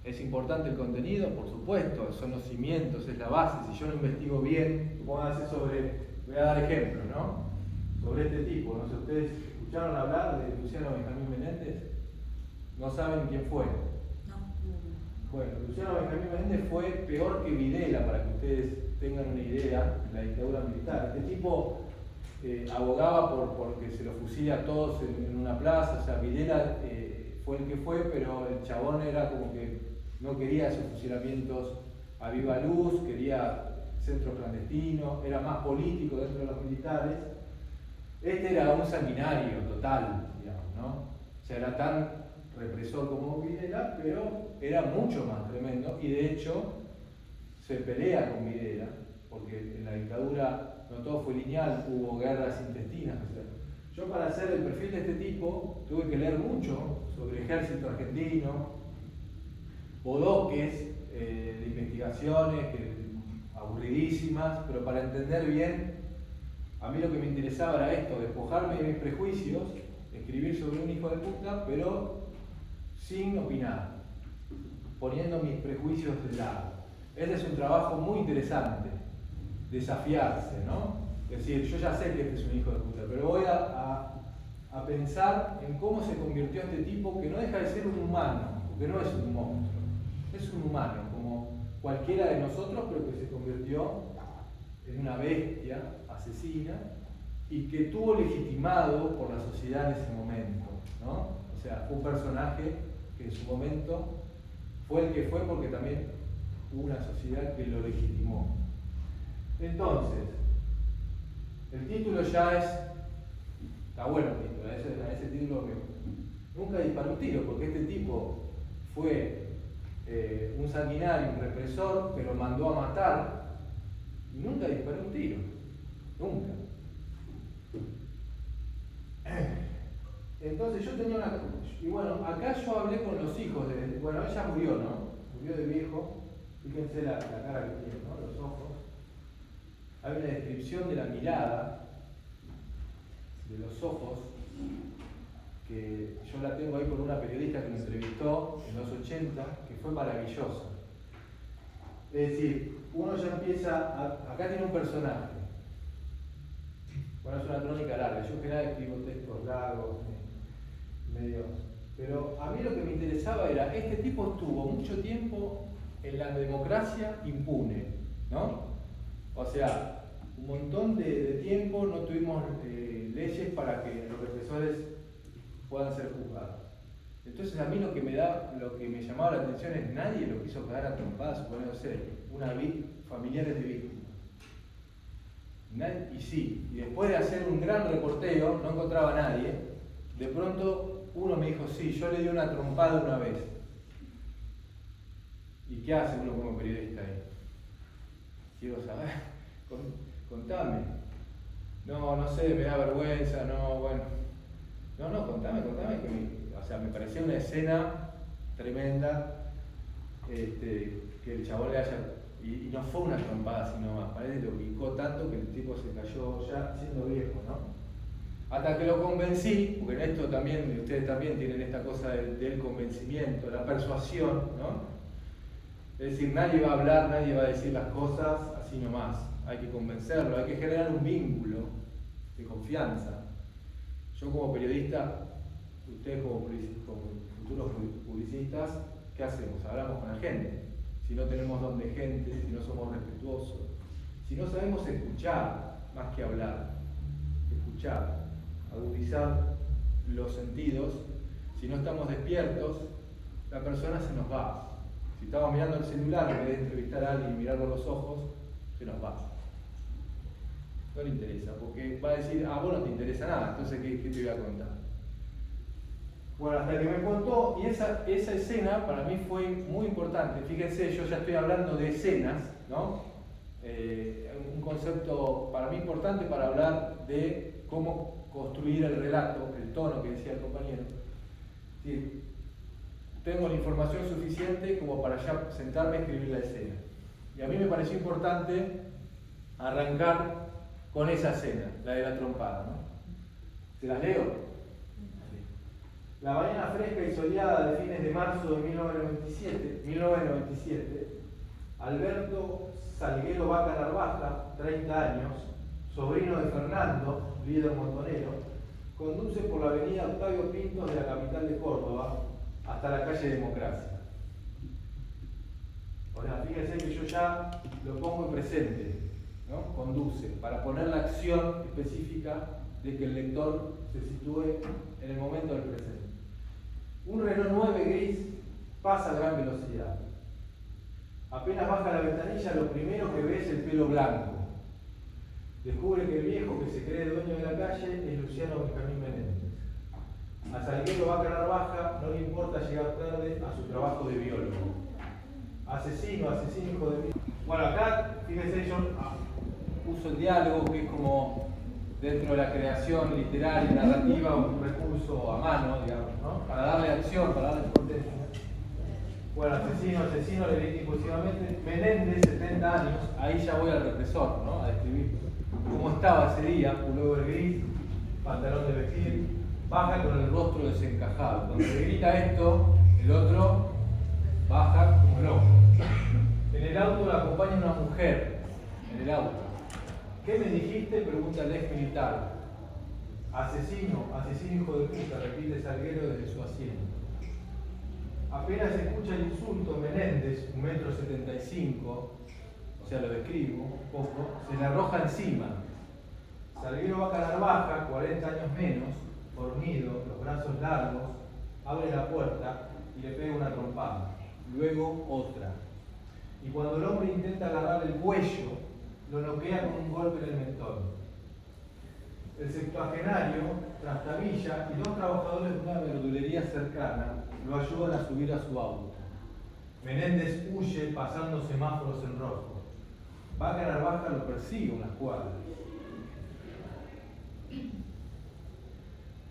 Es importante el contenido, por supuesto, son los cimientos, es la base. Si yo lo investigo bien, pónganse voy a dar ejemplos, ¿no? Sobre este tipo. No sé, ¿ustedes escucharon hablar de Luciano Benjamín Menéndez? ¿No saben quién fue? Bueno, Luciano Benjamín Menéndez fue peor que Videla, para que ustedes tengan una idea, en la dictadura militar. Este tipo abogaba por que se los fusile a todos en una plaza. O sea, Videla fue el que fue, pero el chabón era como que no quería esos fusilamientos a viva luz, quería centros clandestinos, era más político dentro de los militares. Este era un sanguinario total, digamos, ¿no? O sea, era tan represor como Videla, pero era mucho más tremendo, y de hecho se pelea con Videla, porque en la dictadura no todo fue lineal, hubo guerras intestinas. O sea, yo para hacer el perfil de este tipo tuve que leer mucho sobre el ejército argentino, bodoques de investigaciones aburridísimas, pero para entender bien, a mí lo que me interesaba era esto, despojarme de mis prejuicios, escribir sobre un hijo de puta, pero sin opinar, poniendo mis prejuicios de lado. Ese es un trabajo muy interesante, desafiarse, ¿no? Es decir, yo ya sé que este es un hijo de puta, pero voy a pensar en cómo se convirtió este tipo, que no deja de ser un humano, porque no es un monstruo, es un humano, como cualquiera de nosotros, pero que se convirtió en una bestia asesina y que tuvo legitimado por la sociedad en ese momento, ¿no? O sea, fue un personaje que en su momento fue el que fue porque también hubo una sociedad que lo legitimó. Entonces, el título ya está bueno el título, a ese título nunca disparó un tiro, porque este tipo fue un sanguinario, un represor, que lo mandó a matar y nunca disparó un tiro, nunca. Entonces yo tenía una... Y bueno, acá yo hablé con los hijos de... Bueno, ella murió, ¿no? Murió de viejo. Fíjense la cara que tiene, ¿no? Los ojos. Hay una descripción de la mirada, de los ojos, que yo la tengo ahí con una periodista que me entrevistó en los 80, que fue maravillosa. Es decir, uno ya empieza... Acá tiene un personaje. Bueno, es una crónica larga. Yo en general escribo textos largos, medios. Pero a mí lo que me interesaba era, este tipo estuvo mucho tiempo en la democracia impune, ¿no? O sea, un montón de tiempo no tuvimos leyes para que los represores puedan ser juzgados. Entonces a mí lo que me llamaba la atención es nadie lo quiso cagar a trompadas, suponiéndose familiares de víctimas. Y sí, y después de hacer un gran reporteo, no encontraba a nadie, de pronto uno me dijo, sí, yo le di una trompada una vez. ¿Y qué hace uno como periodista ahí? Quiero saber, contame. No sé, me da vergüenza, no, bueno. No, contame, que me parecía una escena tremenda, que el chabón le haya... Y no fue una trompada sino más, parece que lo picó tanto que el tipo se cayó ya siendo viejo, ¿no? Hasta que lo convencí, porque en esto también, ustedes también tienen esta cosa del convencimiento, la persuasión, ¿no? Es decir, nadie va a hablar, nadie va a decir las cosas así nomás. Hay que convencerlo, hay que generar un vínculo de confianza. Yo como periodista, ustedes como futuros publicistas, ¿qué hacemos? Hablamos con la gente. Si no tenemos don de gente, si no somos respetuosos, si no sabemos escuchar más que hablar, escuchar, agudizar los sentidos, si no estamos despiertos, la persona se nos va. Si estamos mirando el celular en vez de entrevistar a alguien y mirarlo a los ojos, se nos va. No le interesa, porque va a decir, vos no te interesa nada, entonces ¿qué te voy a contar? Bueno, hasta que me contó, y esa escena para mí fue muy importante. Fíjense, yo ya estoy hablando de escenas, ¿no? Un concepto para mí importante para hablar de cómo construir el relato, el tono que decía el compañero. Sí, tengo la información suficiente como para ya sentarme a escribir la escena. Y a mí me pareció importante arrancar con esa escena, la de la trompada, ¿no? ¿Se las leo? La mañana fresca y soleada de fines de marzo de 1997, Alberto Salguero Vaca Narvaja, 30 años, sobrino de Fernando, líder montonero, conduce por la avenida Octavio Pintos de la capital de Córdoba hasta la calle Democracia. Ahora, fíjense que yo ya lo pongo en presente, ¿no? Conduce, para poner la acción específica de que el lector se sitúe en el momento del presente. Un Renault 9 gris pasa a gran velocidad. Apenas baja la ventanilla, lo primero que ve es el pelo blanco. Descubre que el viejo que se cree dueño de la calle es Luciano Benjamín Menéndez. A Salguero Vaca Narvaja no le importa llegar tarde a su trabajo de biólogo. Asesino, hijo de... Bueno, acá, fíjense, yo uso el diálogo, que es como dentro de la creación literaria y narrativa un recurso a mano, digamos, ¿no? Para darle acción, para darle contexto. Bueno, asesino, le dice impulsivamente, Menéndez, 70 años, ahí ya voy al represor, ¿no? A describir cómo estaba ese día, pullover gris, pantalón de vestir, baja con el rostro desencajado. Cuando le grita esto, el otro baja como loco. En el auto lo acompaña una mujer, en el auto. ¿Qué me dijiste?, pregunta el ex militar. Asesino, hijo de puta, repite Salguero desde su asiento. Apenas escucha el insulto, Menéndez, 1,75 m, o sea, lo describo un poco, se le arroja encima. Salguero Vaca Narvaja, 40 años menos, fornido, los brazos largos, abre la puerta y le pega una trompada, luego otra. Y cuando el hombre intenta agarrar el cuello, lo noquea con un golpe en el mentón. El septuagenario trastabilla y dos trabajadores de una verdulería cercana lo ayudan a subir a su auto. Menéndez huye pasando semáforos en rojo. Vaca Narvaja lo persigue unas cuadras.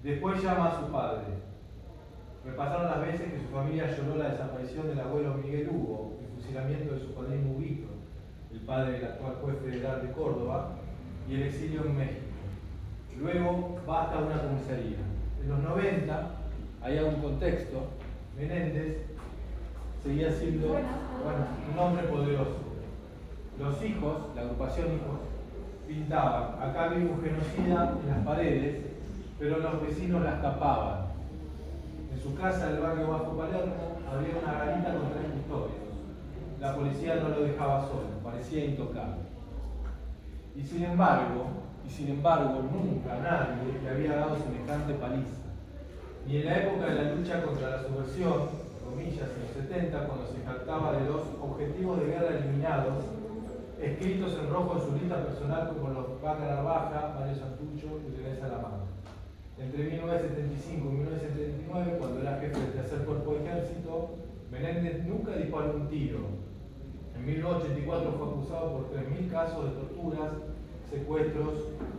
Después llama a su padre. Repasaron las veces que su familia lloró la desaparición del abuelo Miguel Hugo, el fusilamiento de su padrino Huguito, el padre del actual juez federal de Córdoba, y el exilio en México. Luego basta una comisaría. En los 90, hay un contexto, Menéndez seguía siendo un hombre poderoso. Los hijos, la agrupación Hijos, pintaban, acá vive un genocida en las paredes, pero los vecinos las tapaban. En su casa del barrio Bajo Palermo había una garita con 3 custodios. La policía no lo dejaba solo, parecía intocable. Y sin embargo, nunca nadie le había dado semejante paliza. Ni en la época de la lucha contra la subversión, comillas, en los 70, cuando se jactaba de los objetivos de guerra eliminados, escritos en rojo en su lista personal como los Vaca Narvaja, Mario Santucho y René Salamanca. Entre 1975 y 1979, cuando era jefe del tercer cuerpo de ejército, Menéndez nunca disparó un tiro. En 1984 fue acusado por 3.000 casos de torturas, secuestros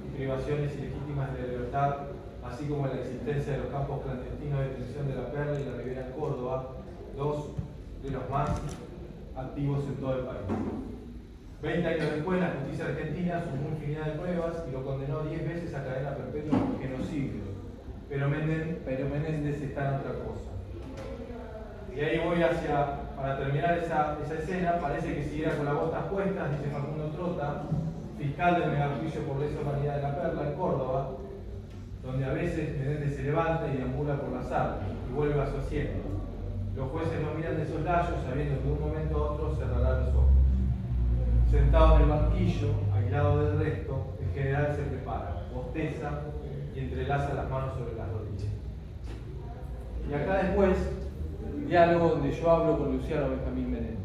y privaciones ilegítimas de libertad, así como la existencia de los campos clandestinos de detención de La Perla y la Ribera en Córdoba, dos de los más activos en todo el país. 20 años después, la justicia argentina sumó infinidad de pruebas y lo condenó 10 veces a cadena perpetua por genocidio. Pero Menéndez está en otra cosa. Y ahí voy para terminar esa escena, parece que siguiera con las botas puestas, dice Facundo Trota, fiscal del megajuicio por lesa humanidad de La Perla en Córdoba, donde a veces Menéndez se levanta y deambula por la sala y vuelve a su asiento. Los jueces lo miran de soslayo, sabiendo que de un momento a otro cerrará los ojos. Sentado en el banquillo, aislado del resto, el general se prepara, bosteza y entrelaza las manos sobre las rodillas. Y acá después, el diálogo donde yo hablo con Luciano Benjamín Menéndez.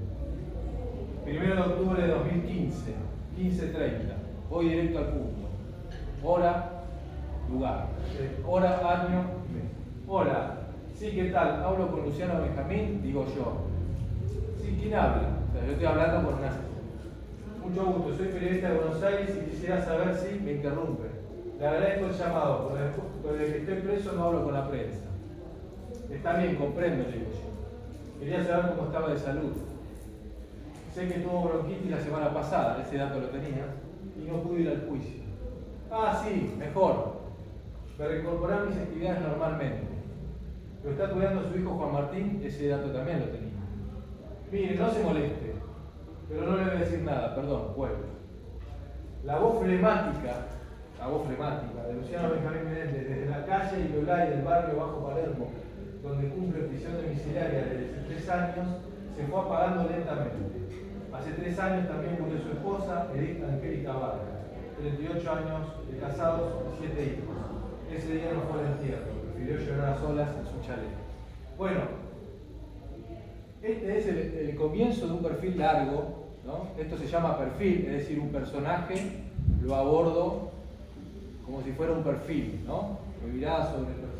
1 de octubre de 2015, 15:30, voy directo al punto. Hora, lugar. Hora, año, mes. Hola, sí, ¿qué tal? Hablo con Luciano Benjamín, digo yo. Sí, ¿quién habla? O sea, yo estoy hablando con una... Mucho gusto, soy periodista de Buenos Aires y quisiera saber si me interrumpe. Le agradezco el llamado, por el que estoy preso no hablo con la prensa. Está bien, comprendo, le digo yo. Quería saber cómo estaba de salud. Sé que tuvo bronquitis la semana pasada, ese dato lo tenía, y no pude ir al juicio. Ah, sí, mejor. Me reincorporé a mis actividades normalmente. Lo está cuidando su hijo Juan Martín, ese dato también lo tenía. Mire, no se moleste, pero no le voy a decir nada, perdón, vuelvo. La voz flemática de Luciano Benjamín Menéndez, desde la calle Ilolay del barrio Bajo Palermo, donde cumple prisión domiciliaria desde 3 años, se fue apagando lentamente. Hace 3 años también murió su esposa, Edith Angélica Vargas, 38 años de casados y 7 hijos. Ese día no fue al entierro, prefirió llorar a solas en su chalet. Bueno, este es el comienzo de un perfil largo, ¿no? Esto se llama perfil, es decir, un personaje lo abordo como si fuera un perfil, ¿no? Mi mirada sobre el personaje.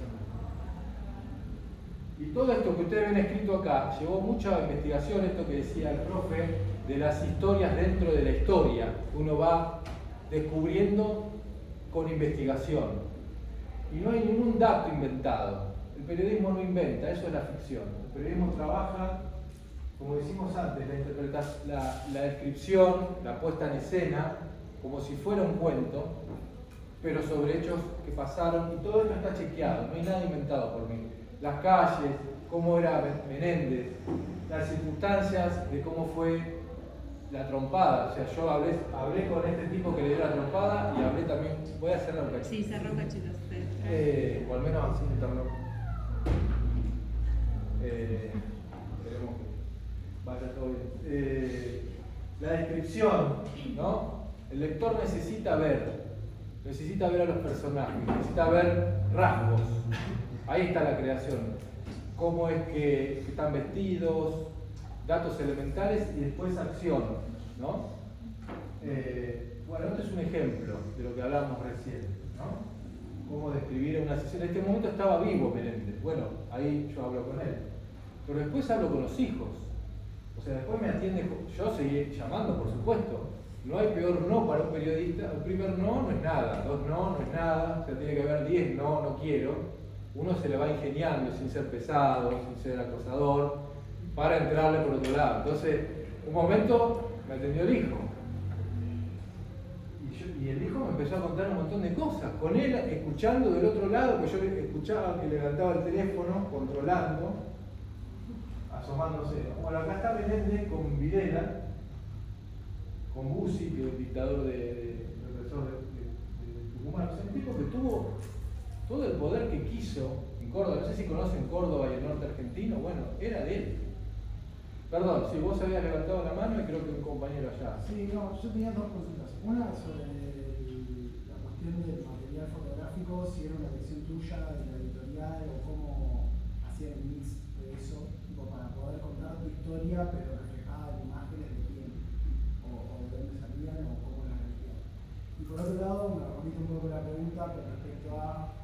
Y todo esto que ustedes ven escrito acá llevó mucha investigación, esto que decía el profe, de las historias dentro de la historia. Uno va descubriendo con investigación. Y no hay ningún dato inventado. El periodismo no inventa, eso es la ficción. El periodismo trabaja, como decimos antes, la descripción, la puesta en escena, como si fuera un cuento, pero sobre hechos que pasaron, y todo esto está chequeado, no hay nada inventado por mí. Las calles, cómo era Menéndez, las circunstancias de cómo fue la trompada. O sea, yo hablé con este tipo que le dio la trompada y hablé también, voy a hacerlo un cachito. Sí, cerró cachitos. O al menos así interno. la descripción, ¿no? El lector necesita ver a los personajes, necesita ver rasgos. Ahí está la creación. Cómo es que están vestidos, datos elementales y después acción, ¿no? Bueno, este es un ejemplo de lo que hablábamos recién, ¿no? Cómo describir una sesión. En este momento estaba vivo Menéndez, bueno, ahí yo hablo con él. Pero después hablo con los hijos. O sea, después me atiende, yo seguí llamando, por supuesto. No hay peor no para un periodista. El primer no es nada, 2 no es nada. O sea, tiene que haber 10 no quiero. Uno se le va ingeniando sin ser pesado, sin ser acosador, para entrarle por otro lado. Entonces, un momento me atendió el hijo. Y el hijo me empezó a contar un montón de cosas. Con él escuchando del otro lado, que yo escuchaba que levantaba el teléfono, controlando, asomándose. Bueno, acá está Menéndez con Videla, con Bussi, que es el dictador represor de Tucumán. O sea, un tipo que tuvo todo el poder que quiso en Córdoba. No sé si conocen Córdoba y el norte argentino. Bueno, era de él. Perdón, si vos habías levantado la mano y creo que un compañero allá. Sí, no, yo tenía 2 consultas. Una sobre la cuestión del material fotográfico, si era una elección tuya de la editorial o cómo hacía el mix de eso, tipo, para poder contar tu historia pero reflejada en imágenes de quién, o de dónde salían o cómo las elegían. Y por otro lado, me repito un poco la pregunta con respecto a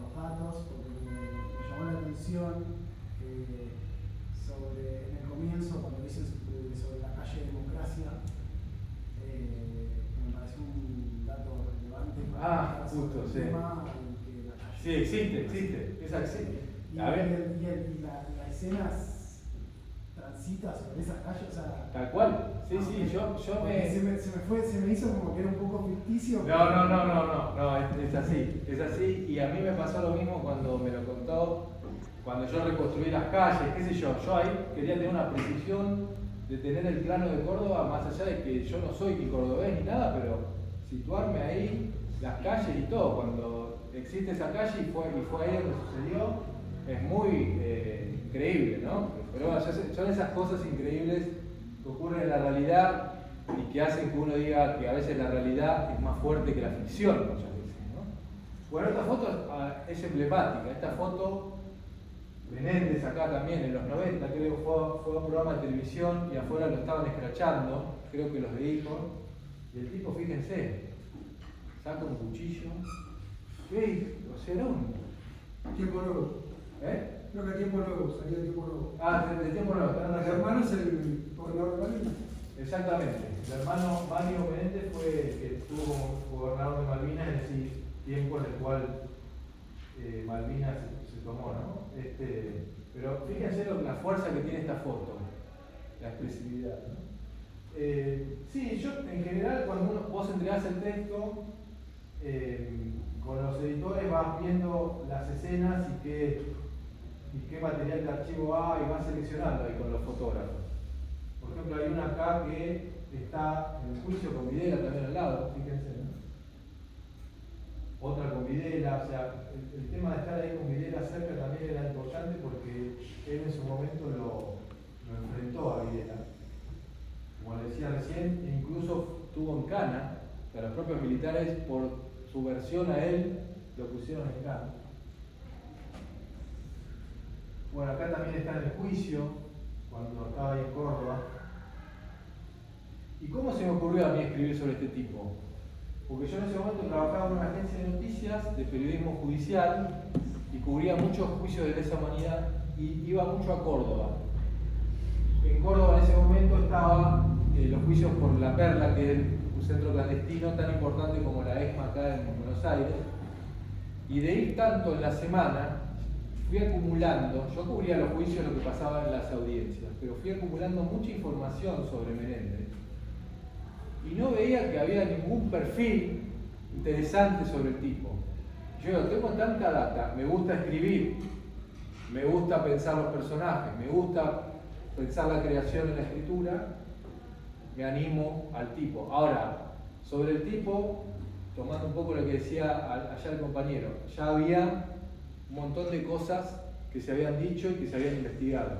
los datos, porque me llamó la atención sobre, en el comienzo, cuando dices sobre la calle Democracia, me parece un dato relevante para justo, el sí. tema que la calle. Sí, existe, esa existe. Y A ver. la escena transita sobre esa calle, o sea. Tal cual, sí, yo se me hizo como que era un poco ficticio. No, es así, y a mí me pasó lo mismo cuando me lo contó, cuando yo reconstruí las calles, qué sé yo ahí quería tener una precisión de tener el plano de Córdoba, más allá de que yo no soy ni cordobés ni nada, pero situarme ahí, las calles y todo, cuando existe esa calle y fue ahí donde sucedió, es muy increíble, ¿no? Pero bueno, son esas cosas increíbles que ocurren en la realidad y que hacen que uno diga que a veces la realidad es más fuerte que la ficción, muchas veces, ¿no? Bueno, esta foto es emblemática, esta foto Menéndez acá también en los 90, creo que fue a un programa de televisión y afuera lo estaban escrachando, creo que los de hijos, y el tipo, fíjense, saca un cuchillo, ¿qué? O sea, era un... Tiempo nuevo. Creo que Tiempo Nuevo, salía de Tiempo Nuevo. De Tiempo Nuevo. Los hermanos, el gobernador de Malvinas. Exactamente. El hermano Mario Menéndez fue el que estuvo como gobernador de Malvinas en ese tiempo en el cual Malvinas se tomó, ¿no? Pero fíjense la fuerza que tiene esta foto, la expresividad, ¿no? Sí, yo en general cuando vos entregás el texto, con los editores vas viendo las escenas y qué material de archivo hay y vas seleccionando ahí con los fotógrafos. Por ejemplo, hay una acá que está en el juicio con Videla también al lado, fíjense, ¿no? Otra con Videla, o sea, el tema de estar ahí con Videla cerca también era importante porque él en su momento lo enfrentó a Videla. Como decía recién, incluso tuvo en cana, que los propios militares por su versión a él lo pusieron en cana. Bueno, acá también está en el juicio, cuando estaba ahí en Córdoba. ¿Y cómo se me ocurrió a mí escribir sobre este tipo? Porque yo en ese momento trabajaba en una agencia de noticias de periodismo judicial y cubría muchos juicios de lesa humanidad y iba mucho a Córdoba. En Córdoba en ese momento estaban los juicios por La Perla, que es un centro clandestino tan importante como la ESMA acá en Buenos Aires. Y de ir tanto en la semana, fui acumulando, yo cubría los juicios, lo que pasaba en las audiencias, pero fui acumulando mucha información sobre Menéndez. Y no veía que había ningún perfil interesante sobre el tipo. Yo tengo tanta data, me gusta escribir, me gusta pensar los personajes, me gusta pensar la creación en la escritura, me animo al tipo. Ahora, sobre el tipo, tomando un poco lo que decía allá el compañero, ya había un montón de cosas que se habían dicho y que se habían investigado.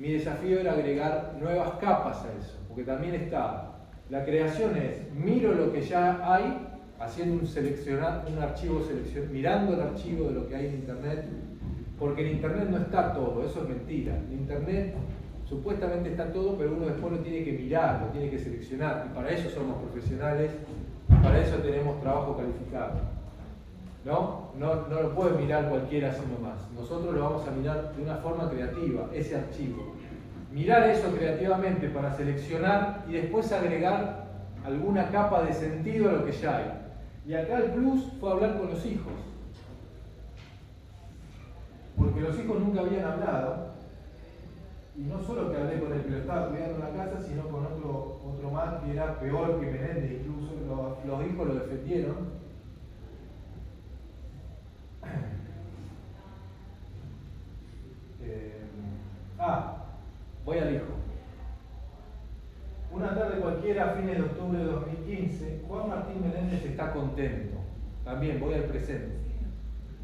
Mi desafío era agregar nuevas capas a eso, porque también está, la creación es, miro lo que ya hay, haciendo un archivo mirando el archivo de lo que hay en Internet, porque en Internet no está todo, eso es mentira. En Internet supuestamente está todo, pero uno después lo tiene que mirar, lo tiene que seleccionar, y para eso somos profesionales, para eso tenemos trabajo calificado. No lo puede mirar cualquiera así nomás. Nosotros lo vamos a mirar de una forma creativa, ese archivo. Mirar eso creativamente para seleccionar y después agregar alguna capa de sentido a lo que ya hay. Y acá el plus fue hablar con los hijos. Porque los hijos nunca habían hablado. Y no solo que hablé con el que lo estaba cuidando en la casa, sino con otro más que era peor que Menéndez, incluso los hijos lo defendieron. Voy al hijo. Una tarde cualquiera, a fines de octubre de 2015, Juan Martín Menéndez está contento. También voy al presente.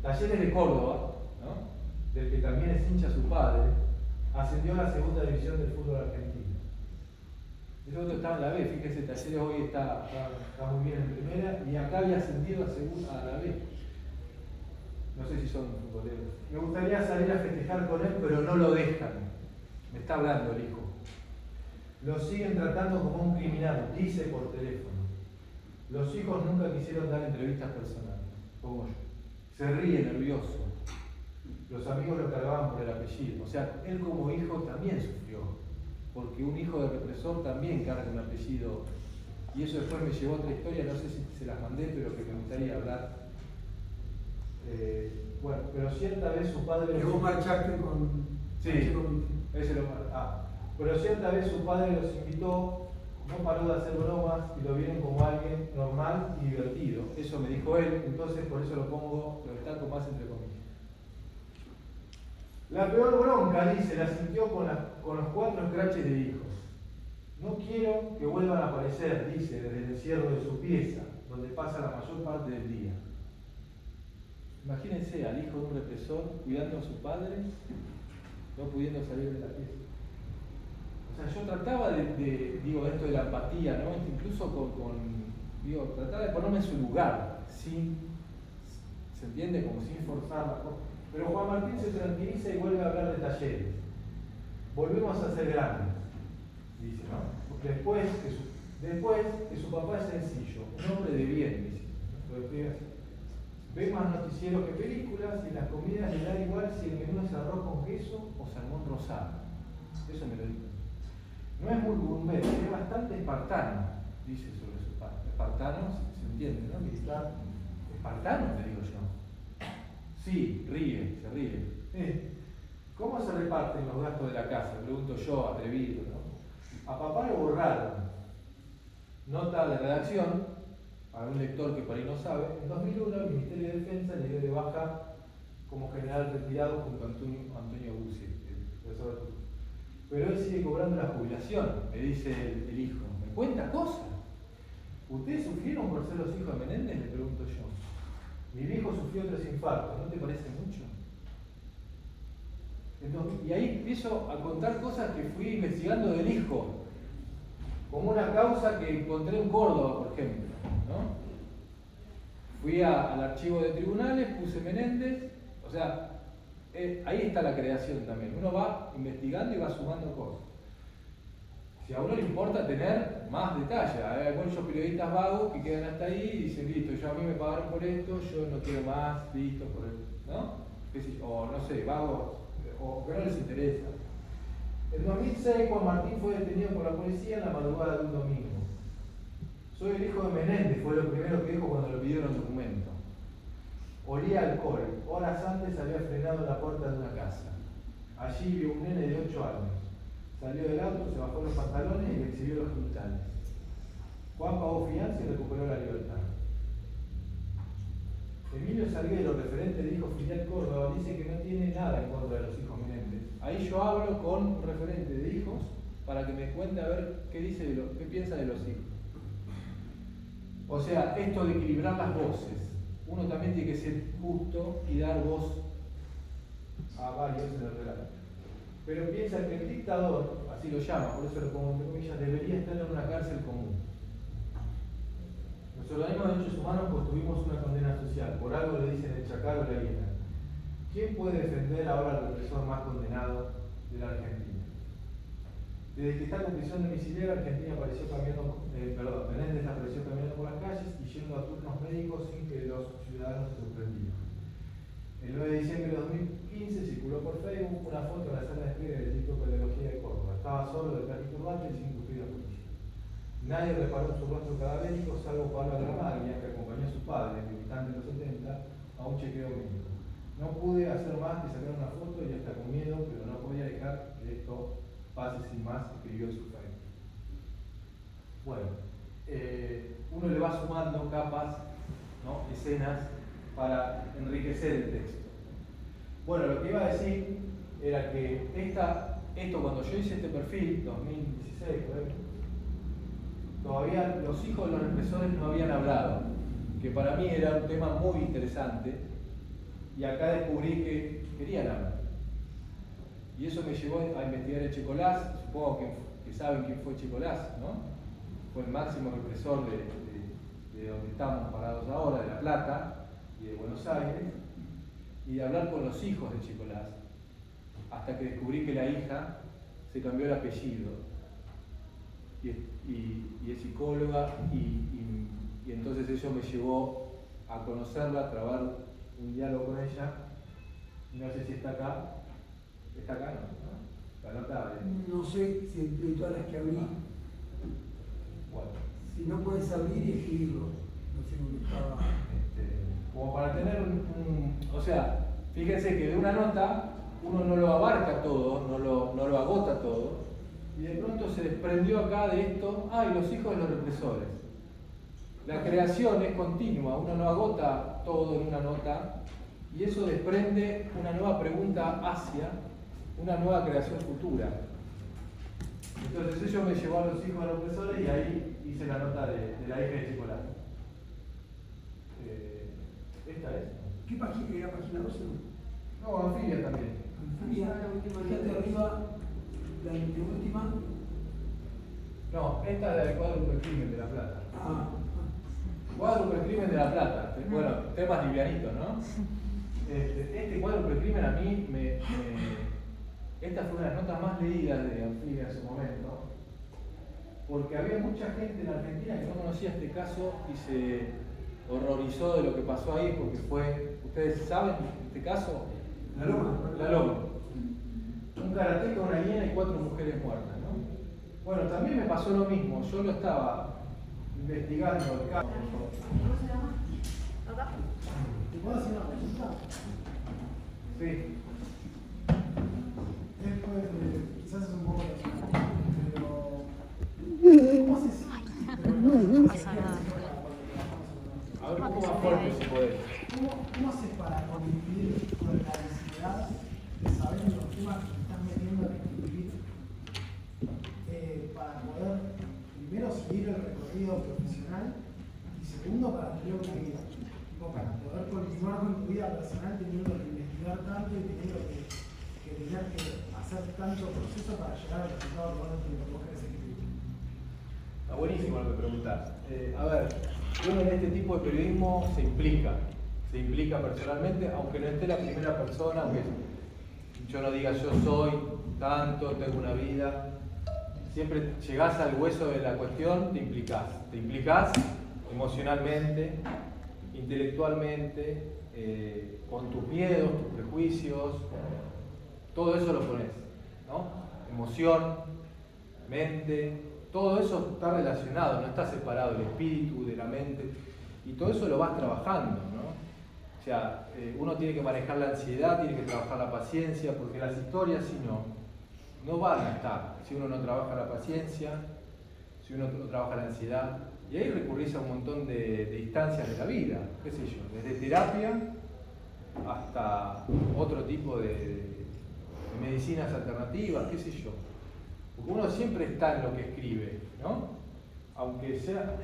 Talleres de Córdoba, ¿no? Del que también es hincha su padre, ascendió a la segunda división del fútbol argentino. Ese otro estaba en la B, fíjese, Talleres hoy está muy bien en primera, y acá había ascendido a la B. No sé si son futboleros. Me gustaría salir a festejar con él, pero no lo dejan. Me está hablando el hijo. Lo siguen tratando como un criminal, dice por teléfono. Los hijos nunca quisieron dar entrevistas personales, como yo. Se ríe nervioso. Los amigos lo cargaban por el apellido. O sea, él como hijo también sufrió. Porque un hijo de represor también carga un apellido. Y eso después me llevó a otra historia, no sé si se las mandé, pero que me gustaría hablar. Bueno, pero cierta vez su padre... Llegó marchaste con... Sí, ese lo... Pero cierta vez su padre los invitó, no paró de hacer bromas y lo vieron como alguien normal y divertido. Eso me dijo él, entonces por eso lo destaco más entre comillas. La peor bronca, dice, la sintió con los 4 escraches de hijos. No quiero que vuelvan a aparecer, dice, desde el encierro de su pieza, donde pasa la mayor parte del día. Imagínense al hijo de un represor cuidando a su padre, no pudiendo salir de la pieza. O sea, yo trataba digo, esto de la empatía, ¿no? Incluso trataba de ponerme en su lugar, ¿se entiende? Como sin forzarla. Pero Juan Martín se tranquiliza y vuelve a hablar de Talleres. Volvemos a ser grandes, dice, ¿no? Después que su papá es sencillo, un hombre de bien, dice. Lo escribe así. Ve más noticieros que películas y las comidas le da igual si el menú es arroz con queso o salmón rosado. Eso me lo dijo. No es muy gourmet, es bastante espartano, dice sobre su padre. Espartano, se entiende, ¿no? Militar. Espartano, te digo yo. Sí, se ríe. ¿Cómo se reparten los gastos de la casa? Pregunto yo, atrevido, ¿no? A papá lo borraron. Nota de redacción. Para un lector que por ahí no sabe, en 2001 el Ministerio de Defensa le dio de baja como general retirado junto a Antonio Bussi, el profesor de Tucumán. Pero él sigue cobrando la jubilación, me dice el hijo. ¿Me cuenta cosas? ¿Ustedes sufrieron por ser los hijos de Menéndez? Le pregunto yo. Mi viejo sufrió 3 infartos, ¿no te parece mucho? Entonces, y ahí empiezo a contar cosas que fui investigando del hijo, como una causa que encontré en Córdoba, por ejemplo. ¿No? Fui al archivo de tribunales, puse Menéndez, o sea, ahí está la creación también. Uno va investigando y va sumando cosas. Si a uno le importa tener más detalle, hay muchos periodistas vagos que quedan hasta ahí y dicen, listo, yo a mí me pagaron por esto, yo no quiero más, listo, por esto, ¿no? O no sé, vagos, o que no les interesa. En 2006, Juan Martín fue detenido por la policía en la madrugada de un domingo. Soy el hijo de Menéndez, fue lo primero que dijo cuando le pidieron documento. Olía alcohol. Horas antes había frenado en la puerta de una casa. Allí vio un nene de 8 años. Salió del auto, se bajó los pantalones y le exhibió los genitales. Juan pagó fianza y recuperó la libertad. Emilio Salguero, referente del hijo filial Córdoba, dice que no tiene nada en contra de los hijos Menéndez. Ahí yo hablo con un referente de hijos para que me cuente a ver qué piensa de los hijos. O sea, esto de equilibrar las voces. Uno también tiene que ser justo y dar voz a varios en el relato. pero piensa que el dictador, así lo llama, por eso lo pongo entre comillas, debería estar en una cárcel común. Los organismos de derechos humanos construimos una condena social, por algo le dicen el chacal o la hiena. ¿Quién puede defender ahora al represor más condenado de la Argentina? Desde que está con prisión domiciliaria, Argentina apareció caminando, Menéndez apareció caminando por las calles y yendo a turnos médicos sin que los ciudadanos se sorprendieran. El 9 de diciembre de 2015 circuló por Facebook una foto de la sala de espera del Instituto de Pedagogía de Córdoba. Estaba solo, de traje y turbante y sin custodia policial. Nadie reparó en su rostro cadavérico, salvo Pablo Gramaglia, que acompañó a su padre, militante de los 70, a un chequeo médico. No pude hacer más que sacar una foto y hasta con miedo, pero no podía dejar que esto pase sin más, escribió en su Facebook. Bueno, uno le va sumando capas, ¿no? Escenas para enriquecer el texto. Bueno, lo que iba a decir era que esto cuando yo hice este perfil, 2016, por ejemplo, todavía los hijos de los represores no habían hablado, que para mí era un tema muy interesante, y acá descubrí que querían hablar. Y eso me llevó a investigar a Echecolás. Supongo que saben quién fue Echecolás, ¿no? Fue el máximo represor de donde estamos parados ahora, de La Plata y de Buenos Aires, y de hablar con los hijos de Echecolás, hasta que descubrí que la hija se cambió el apellido y es psicóloga, y entonces eso me llevó a conocerla, a trabar un diálogo con ella. No sé si está acá. ¿Está acá? ¿No? La nota de... No sé si de todas las que abrí. Bueno. Si no puedes abrir y escribirlo. No sé dónde estaba. Como para tener o sea, fíjense que de una nota uno no lo abarca todo, no lo agota todo, y de pronto se desprendió acá de esto, y los hijos de los represores. La creación es continua, uno no agota todo en una nota, y eso desprende una nueva pregunta hacia una nueva creación futura. Entonces eso me llevó a los hijos de los represores y ahí hice la nota de la hija de Chicolás. Esta es. ¿Qué página era? ¿Página 12? No, Anfibia también. Anfibia, fíjate arriba, la última. No, esta es la del cuádruple crimen de La Plata. Cuádruple crimen de La Plata. Bueno, temas livianitos, ¿no? Este cuádruple crimen a mí esta fue una de las notas más leídas de Anfibia en su momento, porque había mucha gente en Argentina que no conocía este caso y se horrorizó de lo que pasó ahí, porque fue, ¿ustedes saben este caso? La Loma. La Loma. Un karateca, una hiena y 4 mujeres muertas, ¿no? Bueno, también me pasó lo mismo. Yo lo estaba investigando el caso. ¿Cómo se llama? ¿Acá? ¿Te puedo hacer una pregunta? Sí. Después, quizás es un poco personal, pero ¿cómo haces? No pasa nada. A ver, un poco más fuerte si podés. ¿Cómo haces para convivir con la ansiedad de saber en los temas que te estás metiendo a escribir para poder, primero, seguir el recorrido profesional y segundo, para tener una vida? Para poder continuar con tu vida personal teniendo que investigar tanto y teniendo que tener que hacer tanto proceso para llegar al resultado que vos querés escribir. Está buenísimo lo que preguntás. A ver, uno en este tipo de periodismo se implica personalmente, aunque no esté la primera persona, aunque yo no diga yo soy tanto, tengo una vida, siempre llegás al hueso de la cuestión, te implicás emocionalmente, intelectualmente, con tus miedos, tus prejuicios, todo eso lo pones, ¿no? Emoción, mente, todo eso está relacionado, no está separado el espíritu de la mente, y todo eso lo vas trabajando, ¿no? O sea, uno tiene que manejar la ansiedad, tiene que trabajar la paciencia, porque las historias, si no van a estar, si uno no trabaja la paciencia, si uno no trabaja la ansiedad, y ahí recurrís a un montón de instancias de la vida, qué sé yo, desde terapia hasta otro tipo de medicinas alternativas, qué sé yo. Porque uno siempre está en lo que escribe, ¿no? Aunque sea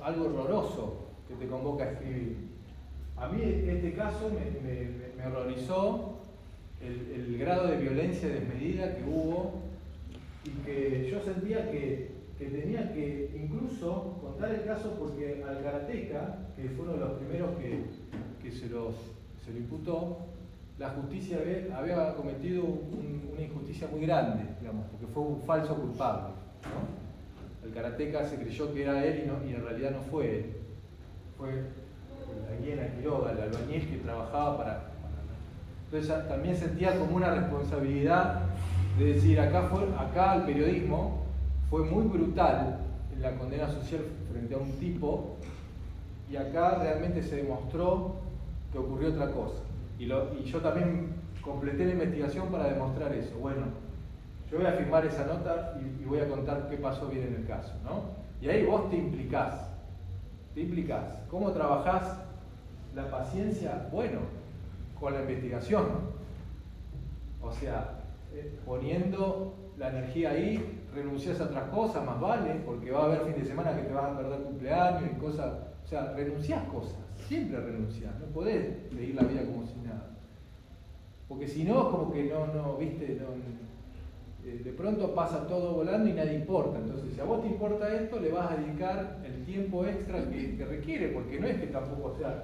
algo horroroso que te convoca a escribir. A mí este caso me horrorizó el grado de violencia desmedida que hubo y que yo sentía que tenía que incluso contar el caso porque al karateca, que fue uno de los primeros que se lo imputó, la justicia había cometido una injusticia muy grande, digamos, porque fue un falso culpable, ¿no? El karateca se creyó que era él y en realidad no fue él. Fue la Guiena Quiroga, el albañil que trabajaba para... Entonces también sentía como una responsabilidad de decir, acá el periodismo fue muy brutal en la condena social frente a un tipo y acá realmente se demostró que ocurrió otra cosa. Y yo también completé la investigación para demostrar eso. Bueno, yo voy a firmar esa nota y voy a contar qué pasó bien en el caso, ¿no? Y ahí vos te implicás. ¿Cómo trabajás la paciencia? Bueno, con la investigación. O sea, poniendo la energía ahí, renunciás a otras cosas, más vale, porque va a haber fin de semana que te vas a perder cumpleaños y cosas. O sea, renunciás cosas, siempre renunciás, no podés seguir la vida como si nada. Porque si no, es como que viste, de pronto pasa todo volando y nadie importa. Entonces, si a vos te importa esto, le vas a dedicar el tiempo extra que requiere, porque no es que tampoco, o sea,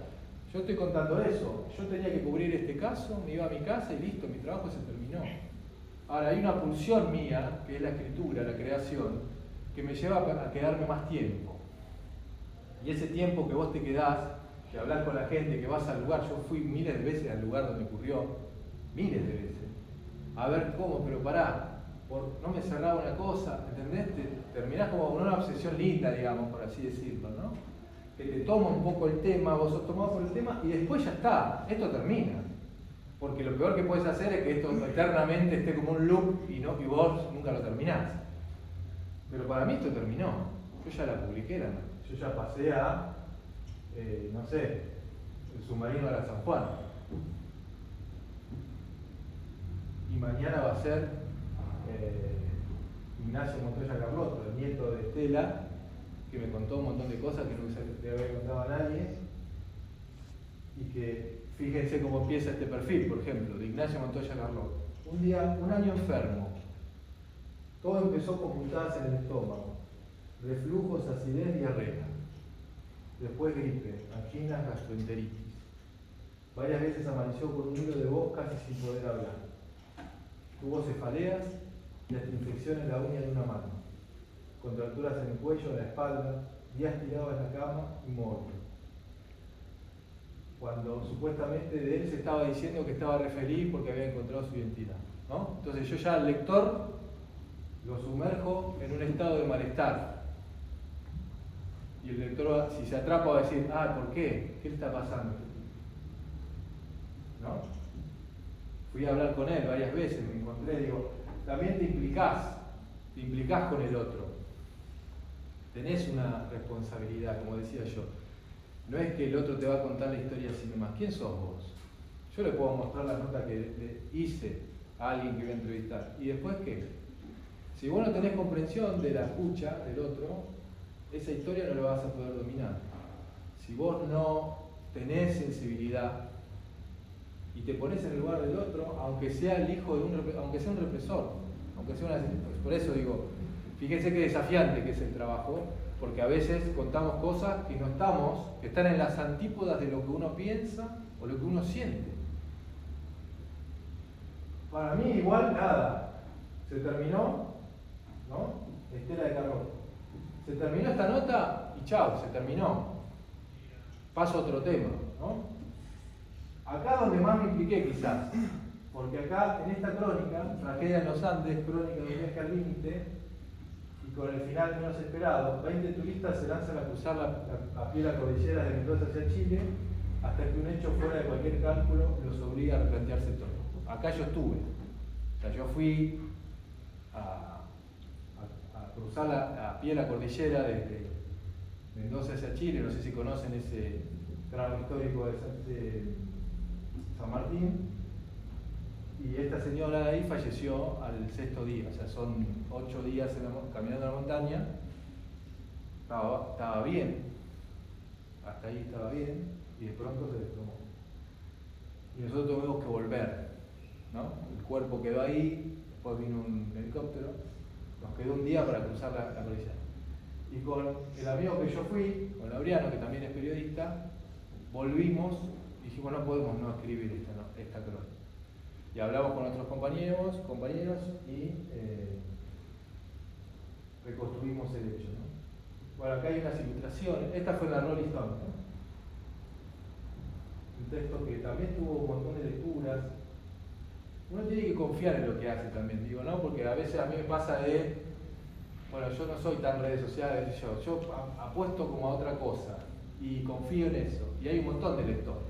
yo estoy contando eso, yo tenía que cubrir este caso, me iba a mi casa y listo, mi trabajo se terminó. Ahora, hay una pulsión mía, que es la escritura, la creación, que me lleva a quedarme más tiempo. Y ese tiempo que vos te quedás, que hablas con la gente, que vas al lugar, yo fui miles de veces al lugar donde ocurrió, miles de veces, a ver cómo, pero pará, no me cerraba una cosa, ¿entendés? Terminás como con una obsesión linda, digamos, por así decirlo, ¿no? Que te toma un poco el tema, vos sos tomado por el tema y después ya está, esto termina. Porque lo peor que puedes hacer es que esto eternamente esté como un loop y vos nunca lo terminás. Pero para mí esto terminó. Yo ya la publiqué, yo ya pasé a, no sé, el submarino a la San Juan. Y mañana va a ser Ignacio Montoya Carlotto, el nieto de Estela, que me contó un montón de cosas que no se le había contado a nadie. Y que fíjense cómo empieza este perfil, por ejemplo, de Ignacio Montoya Carlotto. Un año enfermo. Todo empezó con puntadas en el estómago, reflujos, acidez, diarrea. Después gripe, anginas, gastroenteritis. Varias veces amaneció con un hilo de voz casi sin poder hablar. Tuvo cefaleas y hasta infección en la uña de una mano. Contracturas en el cuello, en la espalda, días tirado en la cama, inmóvil. Cuando supuestamente de él se estaba diciendo que estaba re feliz porque había encontrado su identidad, ¿no? Entonces yo ya al lector lo sumerjo en un estado de malestar. Y el lector, si se atrapa, va a decir, ¿por qué? ¿Qué le está pasando? ¿No? Fui a hablar con él varias veces, me encontré, digo, también te implicás con el otro. Tenés una responsabilidad, como decía yo. No es que el otro te va a contar la historia así nomás. ¿Quién sos vos? Yo le puedo mostrar la nota que le hice a alguien que voy a entrevistar. ¿Y después qué? Si vos no tenés comprensión de la escucha del otro, esa historia no la vas a poder dominar. Si vos no tenés sensibilidad y te pones en el lugar del otro, aunque sea el hijo de aunque sea un represor, aunque sea por eso digo, fíjense qué desafiante que es el trabajo, porque a veces contamos cosas que que están en las antípodas de lo que uno piensa o lo que uno siente. Para mí igual nada, se terminó, ¿no? Estela de Carlotto. Se terminó esta nota y chao, se terminó. Paso a otro tema, ¿no? Acá donde más me impliqué quizás, porque acá en esta crónica, Tragedia en los Andes, crónica de un viaje al límite, y con el final menos esperado, 20 turistas se lanzan a cruzar a pie la cordillera de Mendoza hacia Chile, hasta que un hecho fuera de cualquier cálculo los obliga a replantearse todo. Acá yo estuve, o sea, yo fui a cruzar a pie la cordillera desde Mendoza hacia Chile, no sé si conocen ese tramo histórico de San Martín, y esta señora de ahí falleció al 6.º día, o sea, son 8 días caminando en la montaña. Estaba bien, hasta ahí estaba bien, y de pronto se desplomó. Y nosotros tuvimos que volver. ¿no? El cuerpo quedó ahí, después vino un helicóptero, nos quedó un día para cruzar la cordillera. Y con el amigo que yo fui, con Laureano, que también es periodista, volvimos y dijimos, no podemos no escribir esta crónica. Y hablamos con otros compañeros y reconstruimos el hecho, ¿no? Bueno, acá hay unas ilustraciones. Esta fue la Rolling Stone, ¿no? Un texto que también tuvo un montón de lecturas. Uno tiene que confiar en lo que hace también, digo, ¿no? Porque a veces a mí me pasa bueno, yo no soy tan redes sociales, yo apuesto como a otra cosa y confío en eso. Y hay un montón de lectores.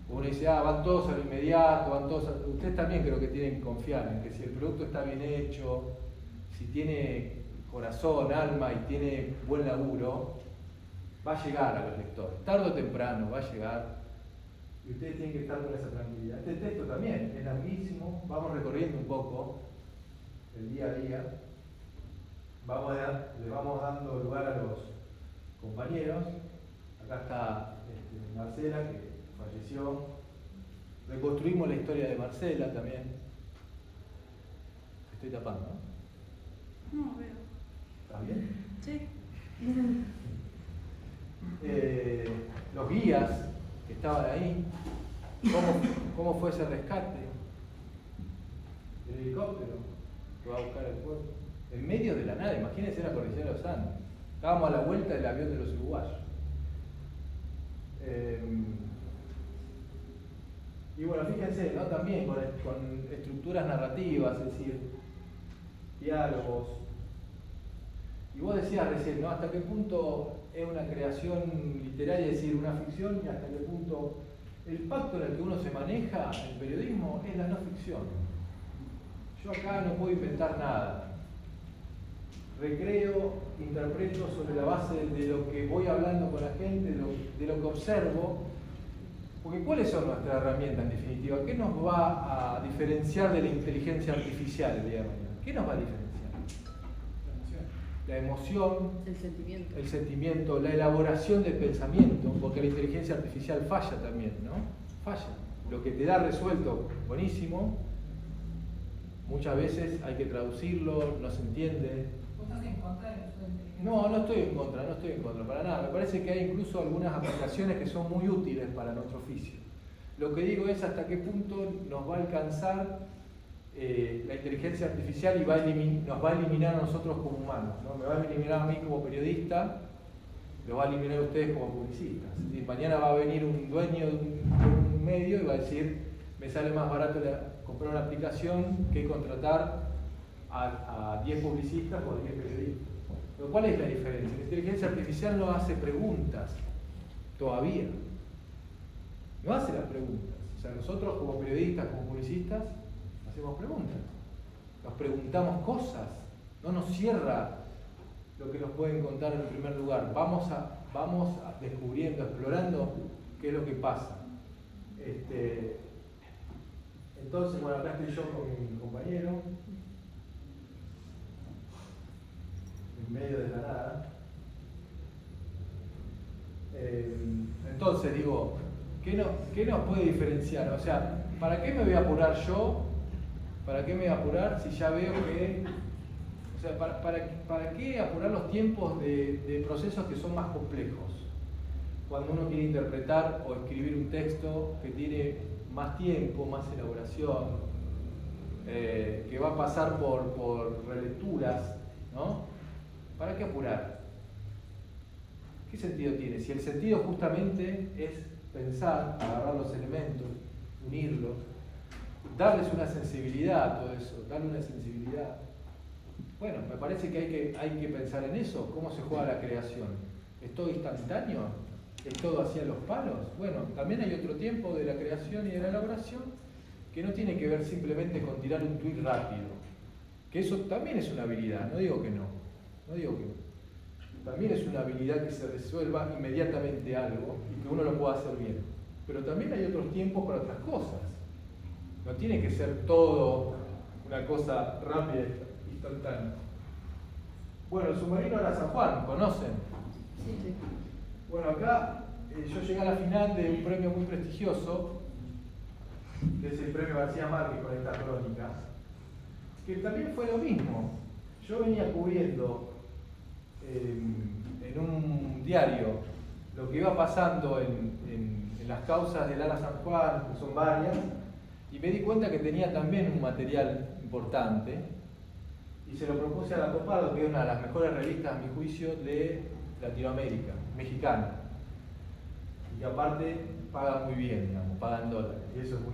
Uno dice, van todos a lo inmediato, Ustedes también creo que tienen que confiar en que si el producto está bien hecho, si tiene corazón, alma y tiene buen laburo, va a llegar a los lectores. Tarde o temprano va a llegar. Y ustedes tienen que estar con esa tranquilidad. Este texto también es larguísimo. Vamos recorriendo un poco el día a día. Le vamos dando lugar a los compañeros. Acá está Marcela, que falleció. Reconstruimos la historia de Marcela también. Estoy tapando, ¿no? No, veo. ¿Está bien? Sí. Los guías que estaban ahí, ¿cómo fue ese rescate? El helicóptero que va a buscar el cuerpo. En medio de la nada, imagínense la cordillera de los Andes. Estábamos a la vuelta del avión de los uruguayos. Y bueno, fíjense, ¿no? También con estructuras narrativas, es decir, diálogos. Y vos decías recién, ¿no? ¿Hasta qué punto es una creación literaria, es decir, una ficción, y hasta qué punto el pacto en el que uno se maneja, el periodismo, es la no ficción? Yo acá no puedo inventar nada. Recreo, interpreto sobre la base de lo que voy hablando con la gente, de lo que observo. Porque ¿cuáles son nuestras herramientas en definitiva? ¿Qué nos va a diferenciar de la inteligencia artificial el día de mañana? ¿Qué nos va a diferenciar? La emoción, el sentimiento, la elaboración del pensamiento, porque la inteligencia artificial falla también, ¿no? Falla. Lo que te da resuelto, buenísimo, muchas veces hay que traducirlo, no se entiende. ¿Vos estás en contra de la inteligencia? No estoy en contra, para nada. Me parece que hay incluso algunas aplicaciones que son muy útiles para nuestro oficio. Lo que digo es hasta qué punto nos va a alcanzar la inteligencia artificial y nos va a eliminar a nosotros como humanos, ¿no? Me va a eliminar a mí como periodista, lo va a eliminar a ustedes como publicistas. Es decir, mañana va a venir un dueño de un medio y va a decir, me sale más barato comprar una aplicación que contratar a 10 publicistas o a 10 periodistas. Pero ¿cuál es la diferencia? La inteligencia artificial no hace preguntas, todavía. No hace las preguntas. O sea, nosotros como periodistas, como publicistas, hacemos preguntas. Nos preguntamos cosas. No nos cierra lo que nos pueden contar en primer lugar. Vamos descubriendo, explorando qué es lo que pasa. Entonces, bueno, acá estoy yo con mi compañero. En medio de la nada. Entonces digo, ¿qué nos puede diferenciar? O sea, ¿para qué me voy a apurar yo? ¿Para qué me voy a apurar si ya veo que... O sea, ¿para qué apurar los tiempos de procesos que son más complejos? Cuando uno quiere interpretar o escribir un texto que tiene más tiempo, más elaboración, que va a pasar por relecturas, ¿no? ¿Para qué apurar? ¿Qué sentido tiene? Si el sentido justamente es pensar, agarrar los elementos, unirlos, darles una sensibilidad a todo eso, darle una sensibilidad. Bueno, me parece que hay que pensar en eso. ¿Cómo se juega la creación? ¿Es todo instantáneo? ¿Es todo hacia los palos? Bueno, también hay otro tiempo de la creación y de la elaboración que no tiene que ver simplemente con tirar un tuit rápido. Que eso también es una habilidad, no digo que no. También es una habilidad que se resuelva inmediatamente algo y que uno lo pueda hacer bien. Pero también hay otros tiempos para otras cosas. No tiene que ser todo una cosa rápida e instantánea. Bueno, el submarino era San Juan, ¿conocen? Sí. Bueno, acá yo llegué a la final de un premio muy prestigioso que es el premio García Márquez con esta crónica, que también fue lo mismo. Yo venía cubriendo en un diario lo que iba pasando en las causas de Lara San Juan, que son varias, y me di cuenta que tenía también un material importante, y se lo propuse a La Copardo, que es una de las mejores revistas, a mi juicio, de Latinoamérica, mexicana, y que aparte pagan muy bien, digamos, pagan dólares, y eso es muy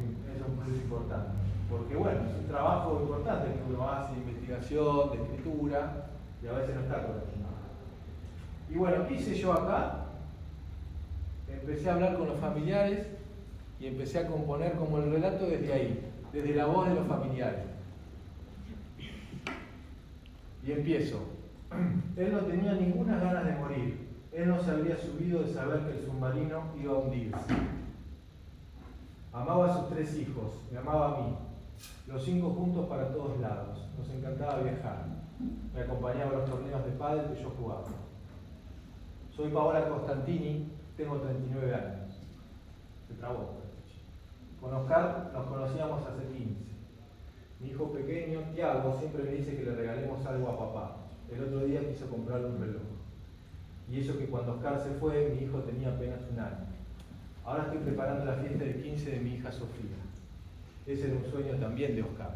importante, porque bueno, es un trabajo importante que uno hace de investigación, de escritura, y a veces no está coordinado. Y bueno, ¿qué hice yo acá? Empecé a hablar con los familiares y empecé a componer como el relato desde ahí, desde la voz de los familiares. Y empiezo. Él no tenía ninguna ganas de morir. Él no se habría subido de saber que el submarino iba a hundirse. Amaba a sus 3 hijos, me amaba a mí. Los 5 juntos para todos lados. Nos encantaba viajar. Me acompañaba a los torneos de pádel que yo jugaba. Soy Paola Costantini, tengo 39 años. Se trabó. Con Oscar nos conocíamos hace 15. Mi hijo pequeño, Tiago, siempre me dice que le regalemos algo a papá. El otro día quiso comprarle un reloj. Y eso que cuando Oscar se fue, mi hijo tenía apenas 1 año. Ahora estoy preparando la fiesta de 15 de mi hija Sofía. Ese era un sueño también de Oscar.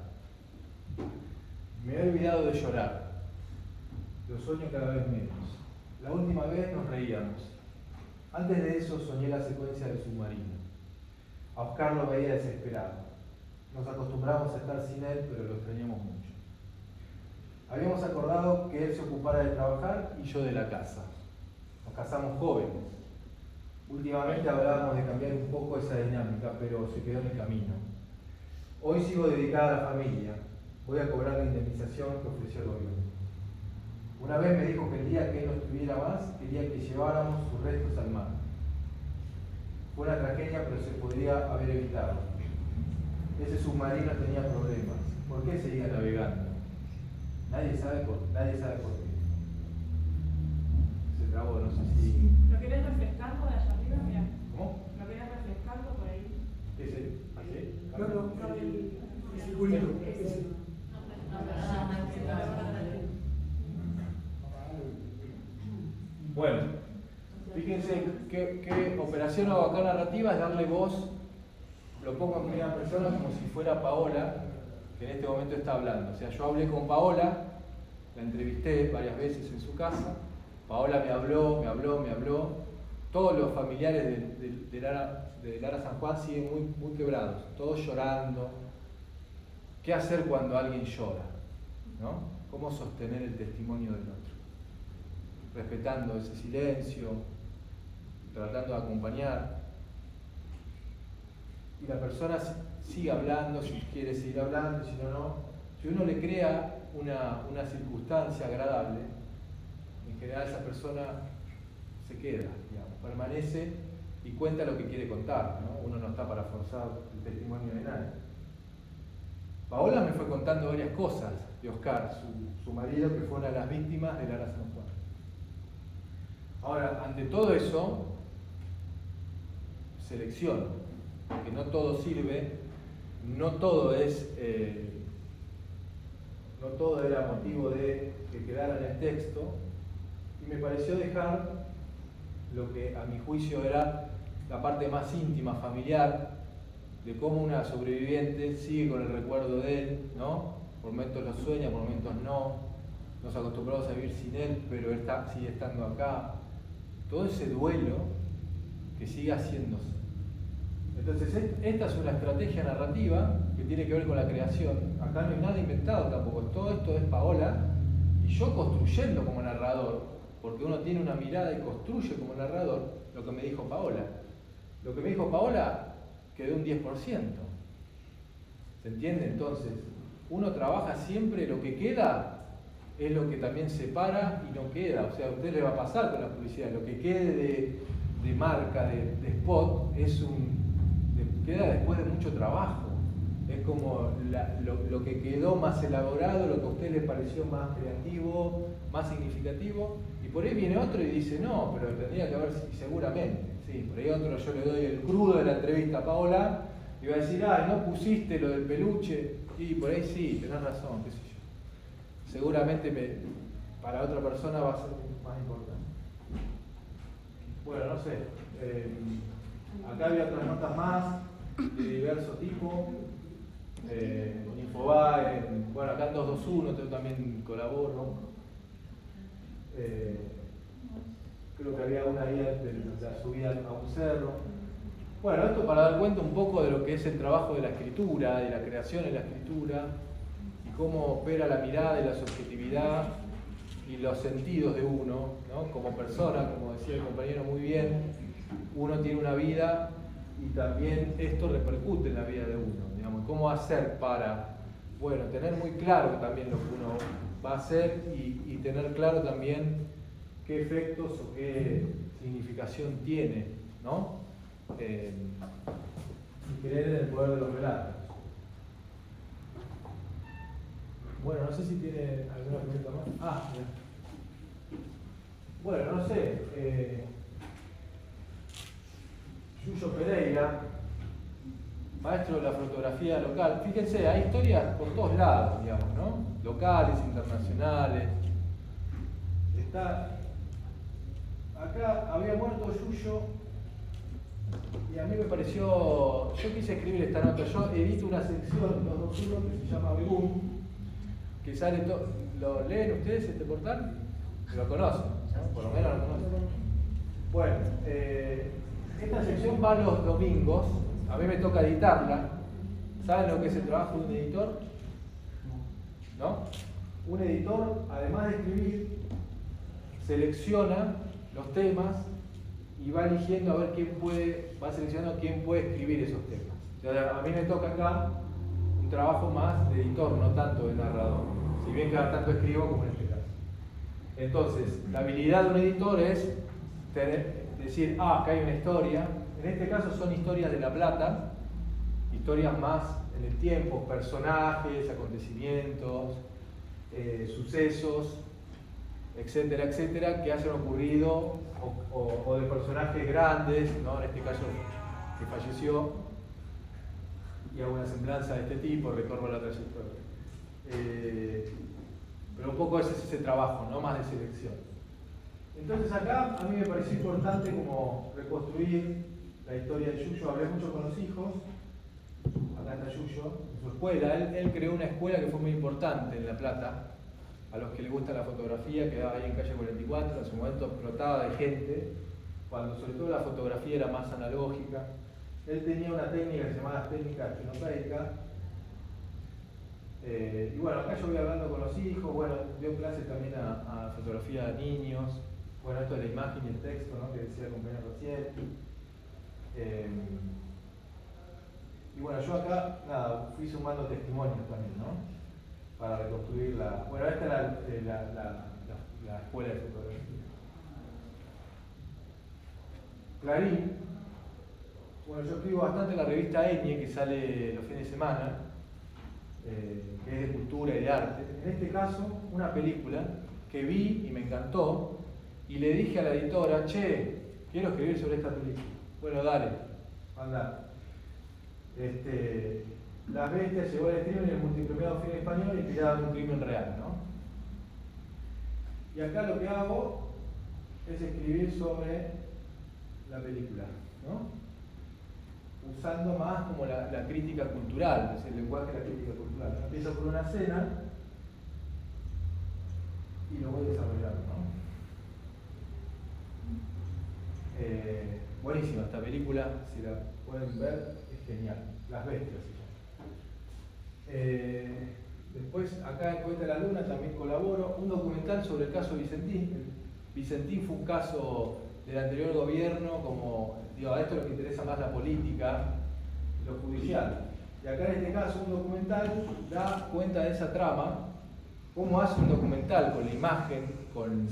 Me he olvidado de llorar. Lo sueño cada vez menos. La última vez nos reíamos. Antes de eso soñé la secuencia del submarino. A Oscar lo veía desesperado. Nos acostumbramos a estar sin él, pero lo extrañamos mucho. Habíamos acordado que él se ocupara de trabajar y yo de la casa. Nos casamos jóvenes. Últimamente hablábamos de cambiar un poco esa dinámica, pero se quedó en el camino. Hoy sigo dedicada a la familia. Voy a cobrar la indemnización que ofreció el gobierno. Una vez me dijo que el día que él no estuviera más, quería que lleváramos sus restos al mar. Fue una tragedia, pero se podría haber evitado. Ese submarino tenía problemas. ¿Por qué seguía navegando? Nadie sabe por qué. Se trabó, no sé si... ¿Lo querés refrescar por allá arriba? Mira. ¿Cómo? ¿Lo querés refrescar por ahí? ¿Ese? ¿Así? No, el circulito. Ese. Bueno, fíjense qué operación hago acá narrativa es darle voz, lo pongo en primera persona como si fuera Paola, que en este momento está hablando. O sea, yo hablé con Paola, la entrevisté varias veces en su casa, Paola me habló. Todos los familiares de Lara San Juan siguen muy quebrados, todos llorando. ¿Qué hacer cuando alguien llora? ¿No? ¿Cómo sostener el testimonio del otro? Respetando ese silencio, tratando de acompañar. Y la persona sigue hablando, si quiere seguir hablando, si no. Si uno le crea una circunstancia agradable, en general esa persona se queda, digamos, permanece y cuenta lo que quiere contar, ¿no? Uno no está para forzar el testimonio de nadie. Paola me fue contando varias cosas de Oscar, su marido, que fue una de las víctimas de Lara San Juan. Ahora, ante todo eso, selecciono, porque no todo sirve, no todo era motivo de que quedara en el texto, y me pareció dejar lo que a mi juicio era la parte más íntima, familiar, de cómo una sobreviviente sigue con el recuerdo de él, ¿no? Por momentos lo sueña, por momentos no, nos acostumbramos a vivir sin él, pero él sigue estando acá. Todo ese duelo que sigue haciéndose. Entonces, esta es una estrategia narrativa que tiene que ver con la creación. Acá no hay nada inventado tampoco. Todo esto es Paola y yo construyendo como narrador, porque uno tiene una mirada y construye como narrador lo que me dijo Paola. Lo que me dijo Paola quedó un 10%. ¿Se entiende? Entonces, uno trabaja siempre, lo que queda es lo que también separa y no queda. O sea, a usted le va a pasar con la publicidad. Lo que quede de marca, de spot, queda después de mucho trabajo. Es como lo que quedó más elaborado, lo que a usted le pareció más creativo, más significativo. Y por ahí viene otro y dice, no, pero tendría que haber, seguramente. Sí, por ahí otro, yo le doy el crudo de la entrevista a Paola, Y va a decir, no pusiste lo del peluche. Y por ahí sí, tenés razón, qué sé yo. Seguramente para otra persona va a ser más importante. Bueno, no sé. Acá había otras notas más de diverso tipo. Infobae, bueno, acá en 221 yo también colaboro. Creo que había una ahí de la subida a un cerro. Bueno, esto para dar cuenta un poco de lo que es el trabajo de la escritura, de la creación de la escritura, y cómo opera la mirada y la subjetividad y los sentidos de uno, ¿no? Como persona, como decía el compañero muy bien, uno tiene una vida y también esto repercute en la vida de uno, digamos, cómo hacer para, bueno, tener muy claro también lo que uno va a hacer y tener claro también qué efectos o qué significación tiene, ¿no? Y creer en el poder de los relatos. Bueno, no sé si tiene alguna pregunta más. Bien. Bueno, no sé. Yuyo Pereira, maestro de la fotografía local. Fíjense, hay historias por todos lados, digamos, ¿no? Locales, internacionales. Acá había muerto Yuyo y a mí me pareció, yo quise escribir esta nota, yo edito una sección, los 2.1, que se llama Begum, que sale todo. ¿Lo leen ustedes este portal? Lo conocen, ¿no? Por lo menos lo conocen. Bueno, esta sección va los domingos, a mí me toca editarla. ¿Saben lo que es el trabajo de un editor? ¿No? Un editor, además de escribir, selecciona los temas y va eligiendo a ver va seleccionando quién puede escribir esos temas. O sea, a mí me toca acá un trabajo más de editor, no tanto de narrador, si bien cada tanto escribo como en este caso. Entonces, la habilidad de un editor es decir, acá hay una historia. En este caso son historias de La Plata, historias más en el tiempo, personajes, acontecimientos, sucesos, etcétera, etcétera, que hayan ocurrido o de personajes grandes, ¿no? En este caso que falleció, y hago una semblanza de este tipo, recorro la trayectoria. Pero un poco ese es ese trabajo, ¿no? Más de selección. Entonces acá a mí me pareció importante como reconstruir la historia de Yuyo. Hablé mucho con los hijos. Acá está Yuyo, en su escuela. Él creó una escuela que fue muy importante en La Plata. A los que les gusta la fotografía, quedaba ahí en calle 44, en su momento explotaba de gente, cuando sobre todo la fotografía era más analógica. Él tenía una técnica que se llamaba técnica estenopeica. Y bueno, acá yo voy hablando con los hijos, bueno, dio clases también a fotografía de niños, bueno, esto de la imagen y el texto, ¿no? Que decía el compañero recién. Y bueno, yo acá, nada, fui sumando testimonios también, ¿no? Para reconstruir bueno, esta es la escuela de fotografía. Clarín. Bueno, yo escribo bastante en la revista Eñe, que sale los fines de semana, que es de cultura y de arte. En este caso, una película que vi y me encantó, y le dije a la editora, che, quiero escribir sobre esta película. Bueno, dale, anda. Las Bestias llegó al estreno en el multipremiado film español inspirado en un crimen real, ¿no? Y acá lo que hago es escribir sobre la película, ¿no? Usando más como la crítica cultural, es el lenguaje de la crítica cultural. Empiezo por una escena y lo voy desarrollando, ¿no? Buenísima esta película, si la pueden ver, es genial. Las Bestias se llama. Después, acá en Cohete a la Luna también colaboro. Un documental sobre el caso Vicentín. Vicentín fue un caso del anterior gobierno, como, digo, a esto es lo que interesa más la política, lo judicial. Y acá en este caso un documental da cuenta de esa trama, cómo hace un documental con la imagen, con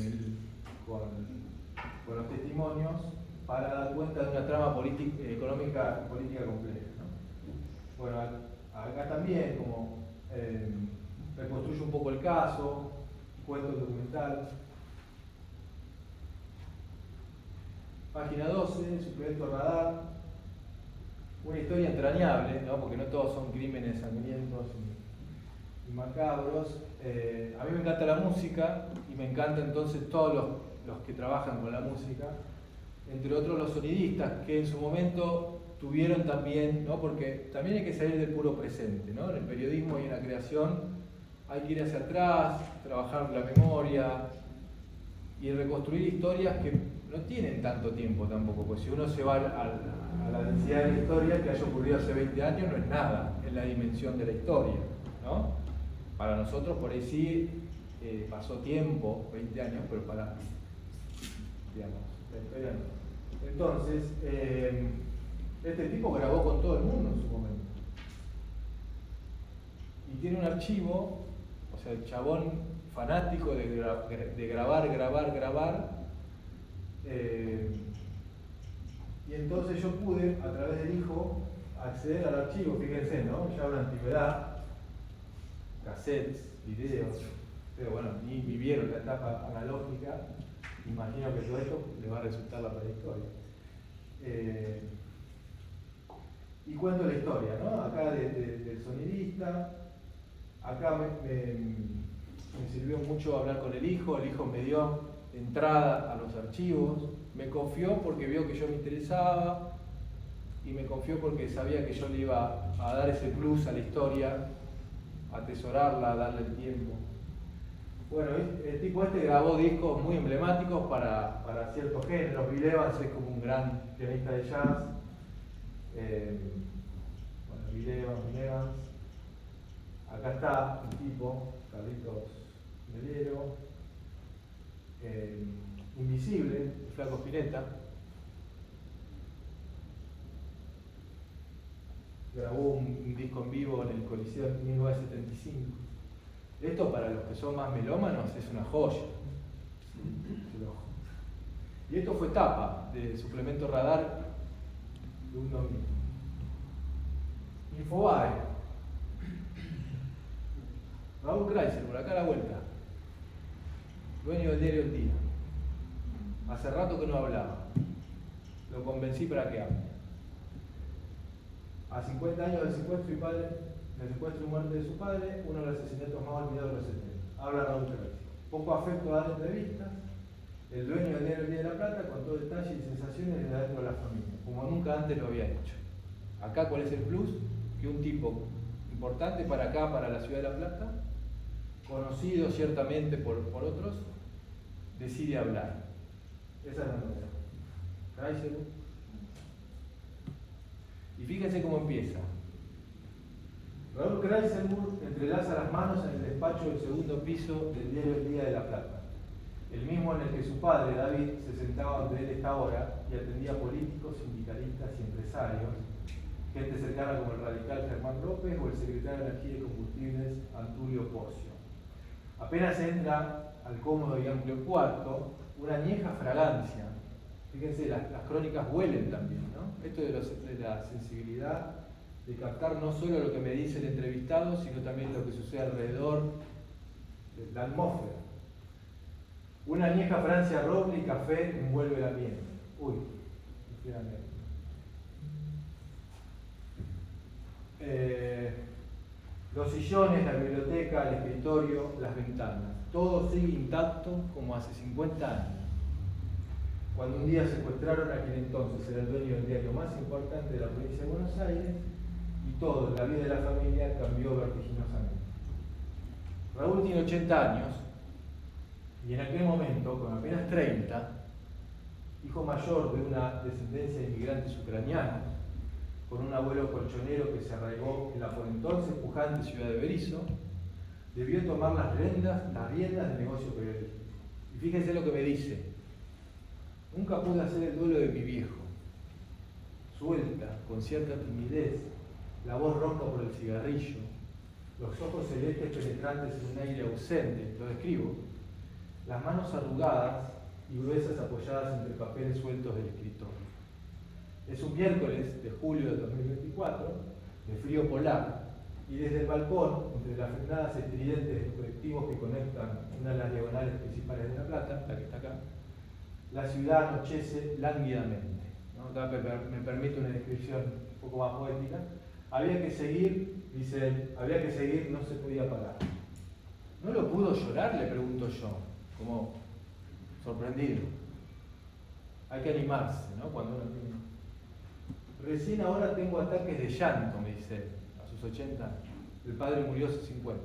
los testimonios, para dar cuenta de una trama económica y política compleja, ¿no? Bueno, acá también como reconstruye un poco el caso, cuento el documental. Página 12, suplemento Radar. una historia entrañable, ¿no? Porque no todos son crímenes sangrientos y macabros. A mí me encanta la música y me encantan entonces todos los que trabajan con la música, entre otros los sonidistas, que en su momento tuvieron también, ¿no? Porque también hay que salir del puro presente, ¿no? En el periodismo y en la creación hay que ir hacia atrás, trabajar la memoria y reconstruir historias que no tienen tanto tiempo tampoco, pues si uno se va a la densidad de la historia que haya ocurrido hace 20 años no es nada en la dimensión de la historia, ¿no? Para nosotros por ahí sí pasó tiempo, 20 años, pero para, digamos, la historia no. Entonces, este tipo grabó con todo el mundo en su momento. Y tiene un archivo, o sea, el chabón fanático de grabar. Y entonces yo pude, a través del hijo, acceder al archivo, fíjense, ¿no? Ya una antigüedad, cassettes, videos, pero bueno, ni vivieron la etapa analógica, imagino que todo esto les va a resultar la prehistoria. Y cuento la historia, ¿no? Acá del sonidista, acá me sirvió mucho hablar con el hijo me dio entrada a los archivos, me confió porque vio que yo me interesaba y me confió porque sabía que yo le iba a dar ese plus a la historia, a atesorarla, a darle el tiempo. Bueno, el tipo este grabó discos muy emblemáticos para ciertos géneros. Bill Evans es como un gran pianista de jazz. Bueno, Bill Evans. Acá está el tipo, Carlitos Melero. Invisible, el Flaco Spinetta. Grabó un disco en vivo en el Coliseo en 1975. Esto para los que son más melómanos es una joya. Y esto fue tapa de Suplemento Radar de un domingo. Infobae. Raúl Kreisel, por acá a la vuelta. Dueño del diario El Día. Hace rato que no hablaba. Lo convencí para que hable. A 50 años del secuestro y muerte de su padre, uno de los asesinatos más olvidados de los 70. Habla Raúl Kreisel. Poco afecto a dar entrevistas. El dueño del diario El Día de la Plata contó detalles y sensaciones desde adentro de la familia, como nunca antes lo había hecho. Acá, ¿cuál es el plus? Que un tipo importante para acá, para la ciudad de La Plata, conocido ciertamente por otros, decide hablar. Esa es la novedad. Kreisel. Y fíjense cómo empieza. Raúl Kreisel entrelaza las manos en el despacho del segundo piso del diario El Día de la Plata, el mismo en el que su padre, David, se sentaba donde él está ahora y atendía políticos, sindicalistas y empresarios, gente cercana como el radical Germán López o el secretario de Energía y Combustibles, Antulio Porcio. Apenas entra al cómodo y amplio cuarto, una añeja fragancia. Fíjense, las crónicas huelen también, ¿no? Esto de la sensibilidad, de captar no solo lo que me dice el entrevistado, sino también lo que sucede alrededor, de la atmósfera. Una añeja Francia roble y café envuelve el ambiente. Uy, los sillones, la biblioteca, el escritorio, las ventanas. Todo sigue intacto como hace 50 años. Cuando un día secuestraron a quien entonces era el dueño del diario más importante de la provincia de Buenos Aires, y todo en la vida de la familia cambió vertiginosamente. Raúl tiene 80 años, y en aquel momento, con apenas 30, hijo mayor de una descendencia de inmigrantes ucranianos, con un abuelo colchonero que se arraigó en la por entonces pujante ciudad de Berisso, debió tomar las riendas del negocio periodístico. Y fíjense lo que me dice. Nunca pude hacer el duelo de mi viejo. Suelta, con cierta timidez, la voz ronca por el cigarrillo, los ojos celestes penetrantes en un aire ausente, lo describo, las manos arrugadas y gruesas apoyadas entre papeles sueltos del escritorio. Es un miércoles de julio de 2024, de frío polar, y desde el balcón, entre las frenadas estridentes de los colectivos que conectan una de las diagonales principales de La Plata, la que está acá, la ciudad anochece lánguidamente, ¿no? Me permite una descripción poco más poética. Había que seguir, dice él, había que seguir, no se podía parar. ¿No lo pudo llorar?, le pregunto yo, como sorprendido. Hay que animarse, ¿no? Cuando uno tiene... Recién ahora tengo ataques de llanto, me dice él, a sus 80 años. El padre murió a sus 50.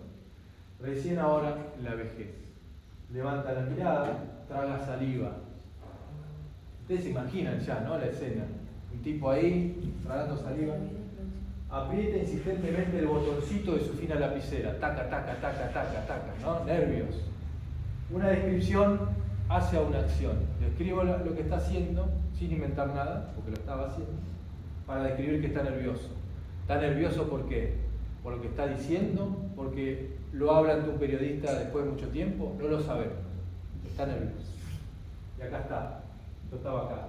Recién ahora en la vejez. Levanta la mirada, traga saliva. Ustedes se imaginan ya, ¿no? La escena. Un tipo ahí, tragando saliva. Aprieta insistentemente el botoncito de su fina lapicera. Taca, taca, taca, taca, taca, ¿no? Nervios. Una descripción hacia una acción. Describo lo que está haciendo, sin inventar nada, porque lo estaba haciendo, para describir que está nervioso. ¿Está nervioso por qué? ¿Por lo que está diciendo? ¿Porque lo habla ante un periodista después de mucho tiempo? No lo sabemos. Está nervioso. Y acá está. Yo estaba acá.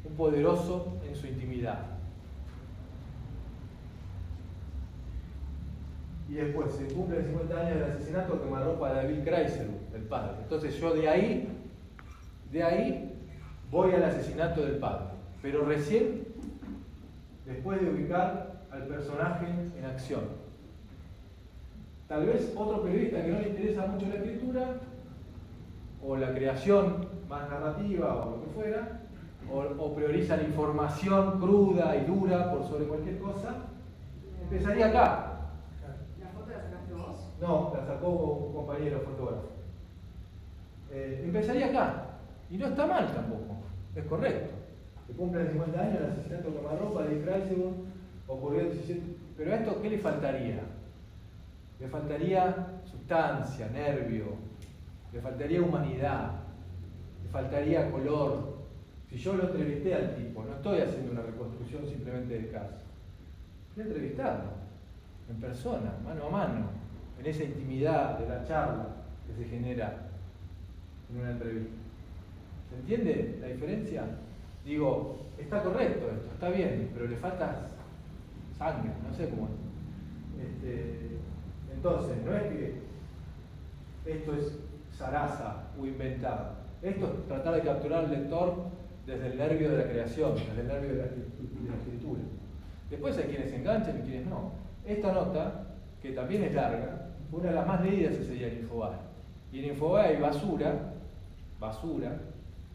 Un poderoso en su intimidad. Y después se cumplen 50 años del asesinato a quemarropa de David Chrysler, el padre. Entonces yo de ahí voy al asesinato del padre. Pero recién, después de ubicar al personaje en acción. Tal vez otro periodista que no le interesa mucho la escritura, o la creación más narrativa, o lo que fuera, o prioriza la información cruda y dura por sobre cualquier cosa, empezaría acá. ¿La foto la sacaste vos? No, la sacó un compañero fotógrafo. Empezaría acá. Y no está mal tampoco, es correcto. Se cumplen 50 años el asesinato de quemarropa de Chrysler, ocurrió el 17. Pero a esto, ¿qué le faltaría? Le faltaría sustancia, nervio, le faltaría humanidad, le faltaría color. Si yo lo entrevisté al tipo, no estoy haciendo una reconstrucción simplemente del caso. Estoy entrevistando, en persona, mano a mano, en esa intimidad de la charla que se genera en una entrevista. ¿Se entiende la diferencia? Digo, está correcto esto, está bien, pero le falta sangre, no sé cómo es. Entonces, no es que esto es zaraza o inventado. Esto es tratar de capturar al lector desde el nervio de la creación, desde el nervio de la escritura. Después hay quienes se enganchan y quienes no. Esta nota, que también es larga, fue una de las más leídas ese día en Infobae. Y en Infobae hay basura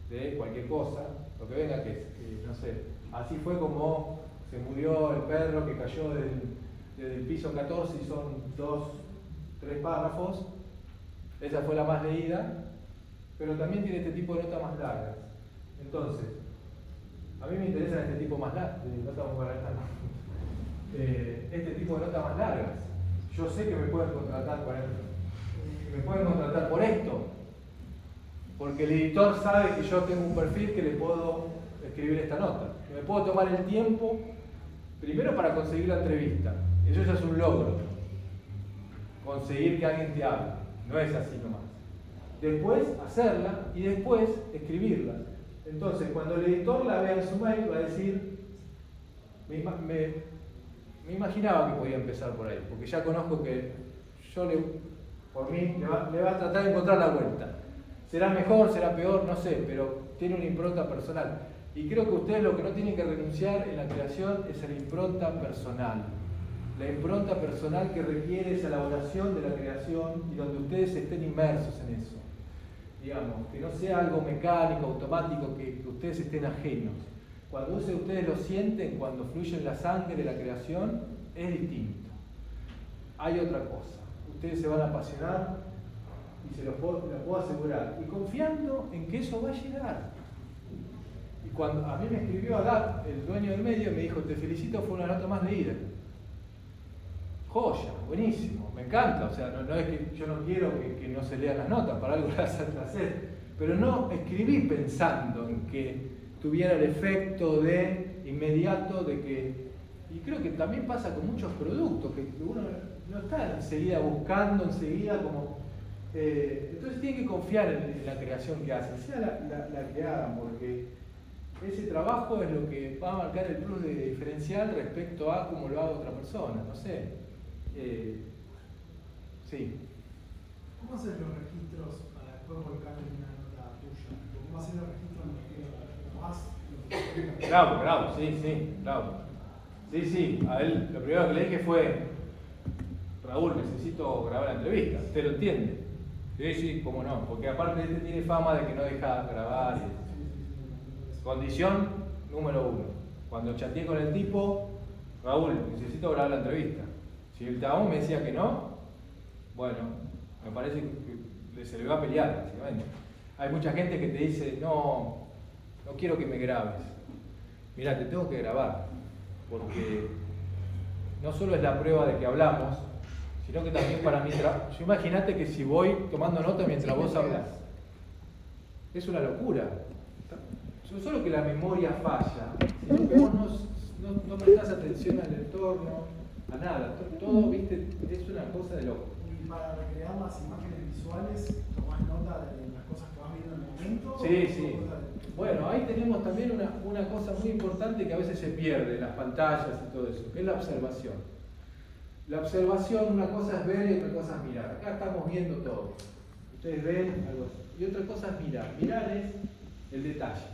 de cualquier cosa, lo que venga que no sé, así fue como se murió el perro que cayó desde el piso 14 y son 3 párrafos. Esa fue la más leída, pero también tiene este tipo de notas más largas. Entonces, a mí me interesan este tipo más largas, este tipo de notas más largas. Yo sé que me pueden contratar por esto, porque el editor sabe que yo tengo un perfil que le puedo escribir esta nota. Que me puedo tomar el tiempo, primero para conseguir la entrevista. Eso ya es un logro. Conseguir que alguien te hable. No es así nomás. Después hacerla y después escribirla. Entonces, cuando el editor la vea en su mail, va a decir, me imaginaba que podía empezar por ahí, porque ya conozco que por mí le va a tratar de encontrar la vuelta. Será mejor, será peor, no sé, pero tiene una impronta personal. Y creo que ustedes lo que no tienen que renunciar en la creación es a la impronta personal. La impronta personal que requiere esa elaboración de la creación y donde ustedes estén inmersos en eso. Digamos, que no sea algo mecánico, automático, que ustedes estén ajenos. Cuando ustedes lo sienten, cuando fluye en la sangre de la creación, es distinto. Hay otra cosa. Ustedes se van a apasionar y se lo puedo asegurar. Y confiando en que eso va a llegar. Y cuando a mí me escribió Agat, el dueño del medio, me dijo, te felicito, fue una nota más leída. Joya, buenísimo, me encanta. O sea, no es que yo no quiero que no se lean las notas, para algo las hacer. Pero no escribí pensando en que tuviera el efecto de inmediato de que... Y creo que también pasa con muchos productos, que uno no está enseguida buscando, como... entonces tienen que confiar en la creación que hacen, sea la que hagan, porque ese trabajo es lo que va a marcar el plus de diferencial respecto a cómo lo haga otra persona, no sé. Sí. ¿Cómo hacer los registros para después volcar en una nota tuya? ¿Cómo hacer los registros en los que vas, lo que Bravo, sí, bravo. Sí, a él lo primero que le dije fue, Raúl, necesito grabar la entrevista, ¿usted lo entiende? Sí, cómo no, porque aparte este tiene fama de que no deja grabar. Condición número 1, cuando chateé con el tipo, Raúl, necesito grabar la entrevista. Si el tabú me decía que no, bueno, me parece que se le va a pelear, básicamente. Hay mucha gente que te dice, no quiero que me grabes. Mira, te tengo que grabar, porque no solo es la prueba de que hablamos, sino que también para mí, yo imagínate que si voy tomando nota mientras vos hablas, es una locura. No solo que la memoria falla, sino que vos no prestás atención al entorno, a nada, todo, viste, es una cosa de loco. Y para recrear las imágenes visuales, tomás nota de las cosas que vas viendo en el momento. Sí. Bueno, ahí tenemos también una cosa muy importante que a veces se pierde en las pantallas y todo eso, que es la observación. La observación, una cosa es ver y otra cosa es mirar. Acá estamos viendo todo. Ustedes ven algo así. Y otra cosa es mirar. Mirar es el detalle.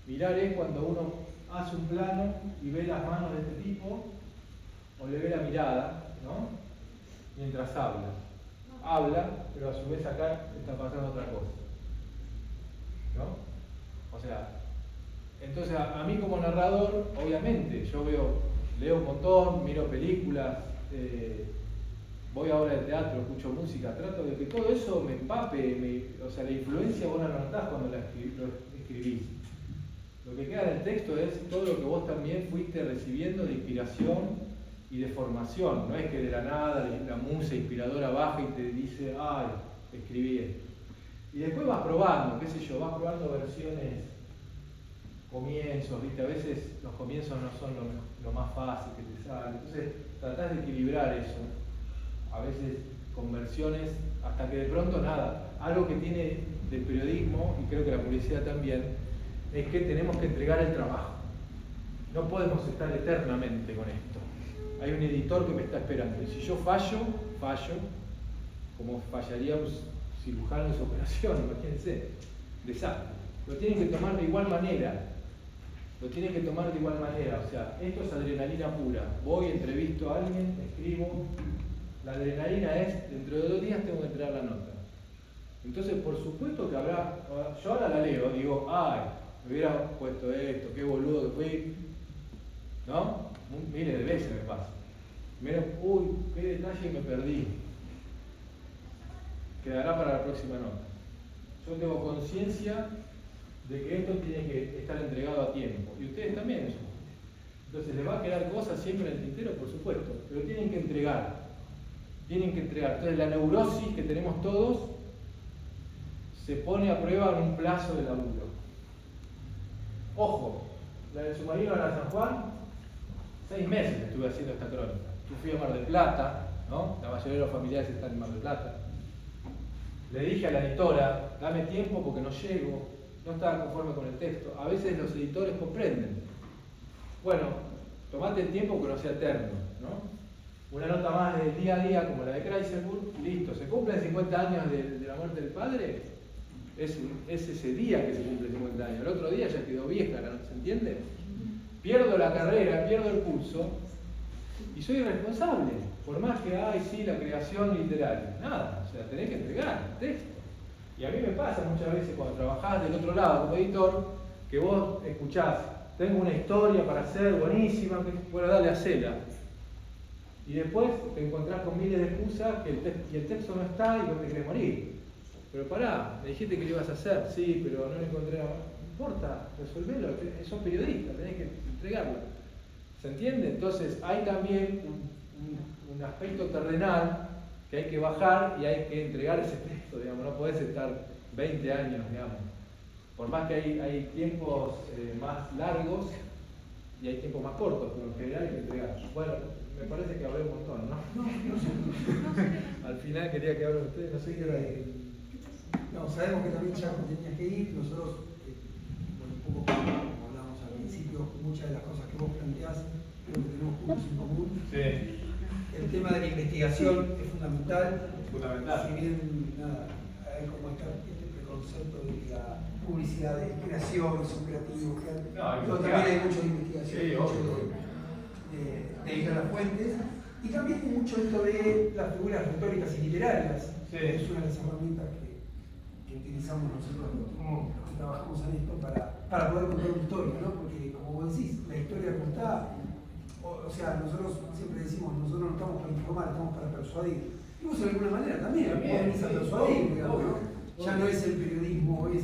Mirar es cuando uno hace un plano y ve las manos de este tipo, o le ve la mirada, ¿no? Mientras habla. Habla, pero a su vez acá está pasando otra cosa. ¿No? O sea, entonces a mí como narrador, obviamente, yo leo un montón, miro películas, voy a obras de teatro, escucho música, trato de que todo eso me empape, o sea, la influencia vos la notás cuando lo escribís. Lo que queda en el texto es todo lo que vos también fuiste recibiendo de inspiración y de formación. No es que de la nada la musa inspiradora baja y te dice, ay, escribí esto. Y después vas probando, qué sé yo, vas probando versiones, comienzos, ¿viste? A veces los comienzos no son lo más fácil que te sale. Entonces tratás de equilibrar eso. A veces con versiones, hasta que de pronto nada. Algo que tiene del periodismo, y creo que la publicidad también, es que tenemos que entregar el trabajo. No podemos estar eternamente con esto. Hay un editor que me está esperando. Y si yo fallo, como fallaría un cirujano en su operación, imagínense, desastre. Lo tienen que tomar de igual manera. O sea, esto es adrenalina pura. Voy, entrevisto a alguien, escribo. La adrenalina es, dentro de 2 días tengo que entregar la nota. Entonces, por supuesto que habrá, yo ahora la leo, digo, ay, me hubiera puesto esto, qué boludo que fui, ¿no? Miles de veces me pasa. Uy, qué detalle me perdí. Quedará para la próxima nota. Yo tengo conciencia de que esto tiene que estar entregado a tiempo. Y ustedes también eso. Entonces, ¿les va a quedar cosas siempre en el tintero? Por supuesto. Pero tienen que entregar. Entonces, la neurosis que tenemos todos se pone a prueba en un plazo de laburo. Ojo, la del submarino a la San Juan, 6 meses estuve haciendo esta crónica. Yo fui a Mar del Plata, ¿no? La mayoría de los familiares están en Mar del Plata. Le dije a la editora, dame tiempo porque no llego, no estaba conforme con el texto. A veces los editores comprenden. Bueno, tomate el tiempo que no sea eterno, ¿no? Una nota más del día a día como la de Kreiselburg, listo. ¿Se cumplen 50 años de la muerte del padre? Es ese día que se cumple 50 años. El otro día ya quedó vieja, ¿no? ¿Se entiende? Pierdo la carrera, pierdo el curso y soy irresponsable. Por más que hay, sí, la creación literaria. Nada, o sea, tenés que entregar el texto. Y a mí me pasa muchas veces cuando trabajás del otro lado como editor, que vos escuchás, tengo una historia para hacer buenísima, bueno, dale, hacela. Y después te encontrás con miles de excusas y el texto no está y vos te querés morir. Pero pará, me dijiste que lo ibas a hacer, sí, pero no lo encontré nada. No importa, resolvelo, son periodistas, tenés que entregarlo. ¿Se entiende? Entonces hay también un aspecto terrenal que hay que bajar y hay que entregar ese texto, digamos, no podés estar 20 años, digamos. Por más que hay tiempos más largos y hay tiempos más cortos, pero en general hay que entregar. Bueno, me parece que hablé un montón, ¿no? Al final quería que hablen ustedes, no sé qué hora es. No, sabemos que también ya tenías que ir, nosotros, bueno, un poco como hablamos al principio, muchas de las cosas que vos planteás, creo que tenemos puntos en común. Sí. El tema de la investigación es fundamental. Fundamental. Si bien, nada, hay como este concepto de que la publicidad de creación, son creativos, No, también hay mucho de investigación, Sí, mucho obvio. de ir a las fuentes, y también hay mucho esto de las figuras retóricas y literarias, Sí. que es una de las herramientas que utilizamos nosotros los que trabajamos en esto para poder contar una historia, ¿no? Porque como vos decís, la historia contada, o sea, nosotros siempre decimos, nosotros no estamos para informar, estamos para persuadir. Y vos de alguna manera también, También, venís a sí, persuadir, obvio, digamos, ¿no? obvio. Ya no es el periodismo, es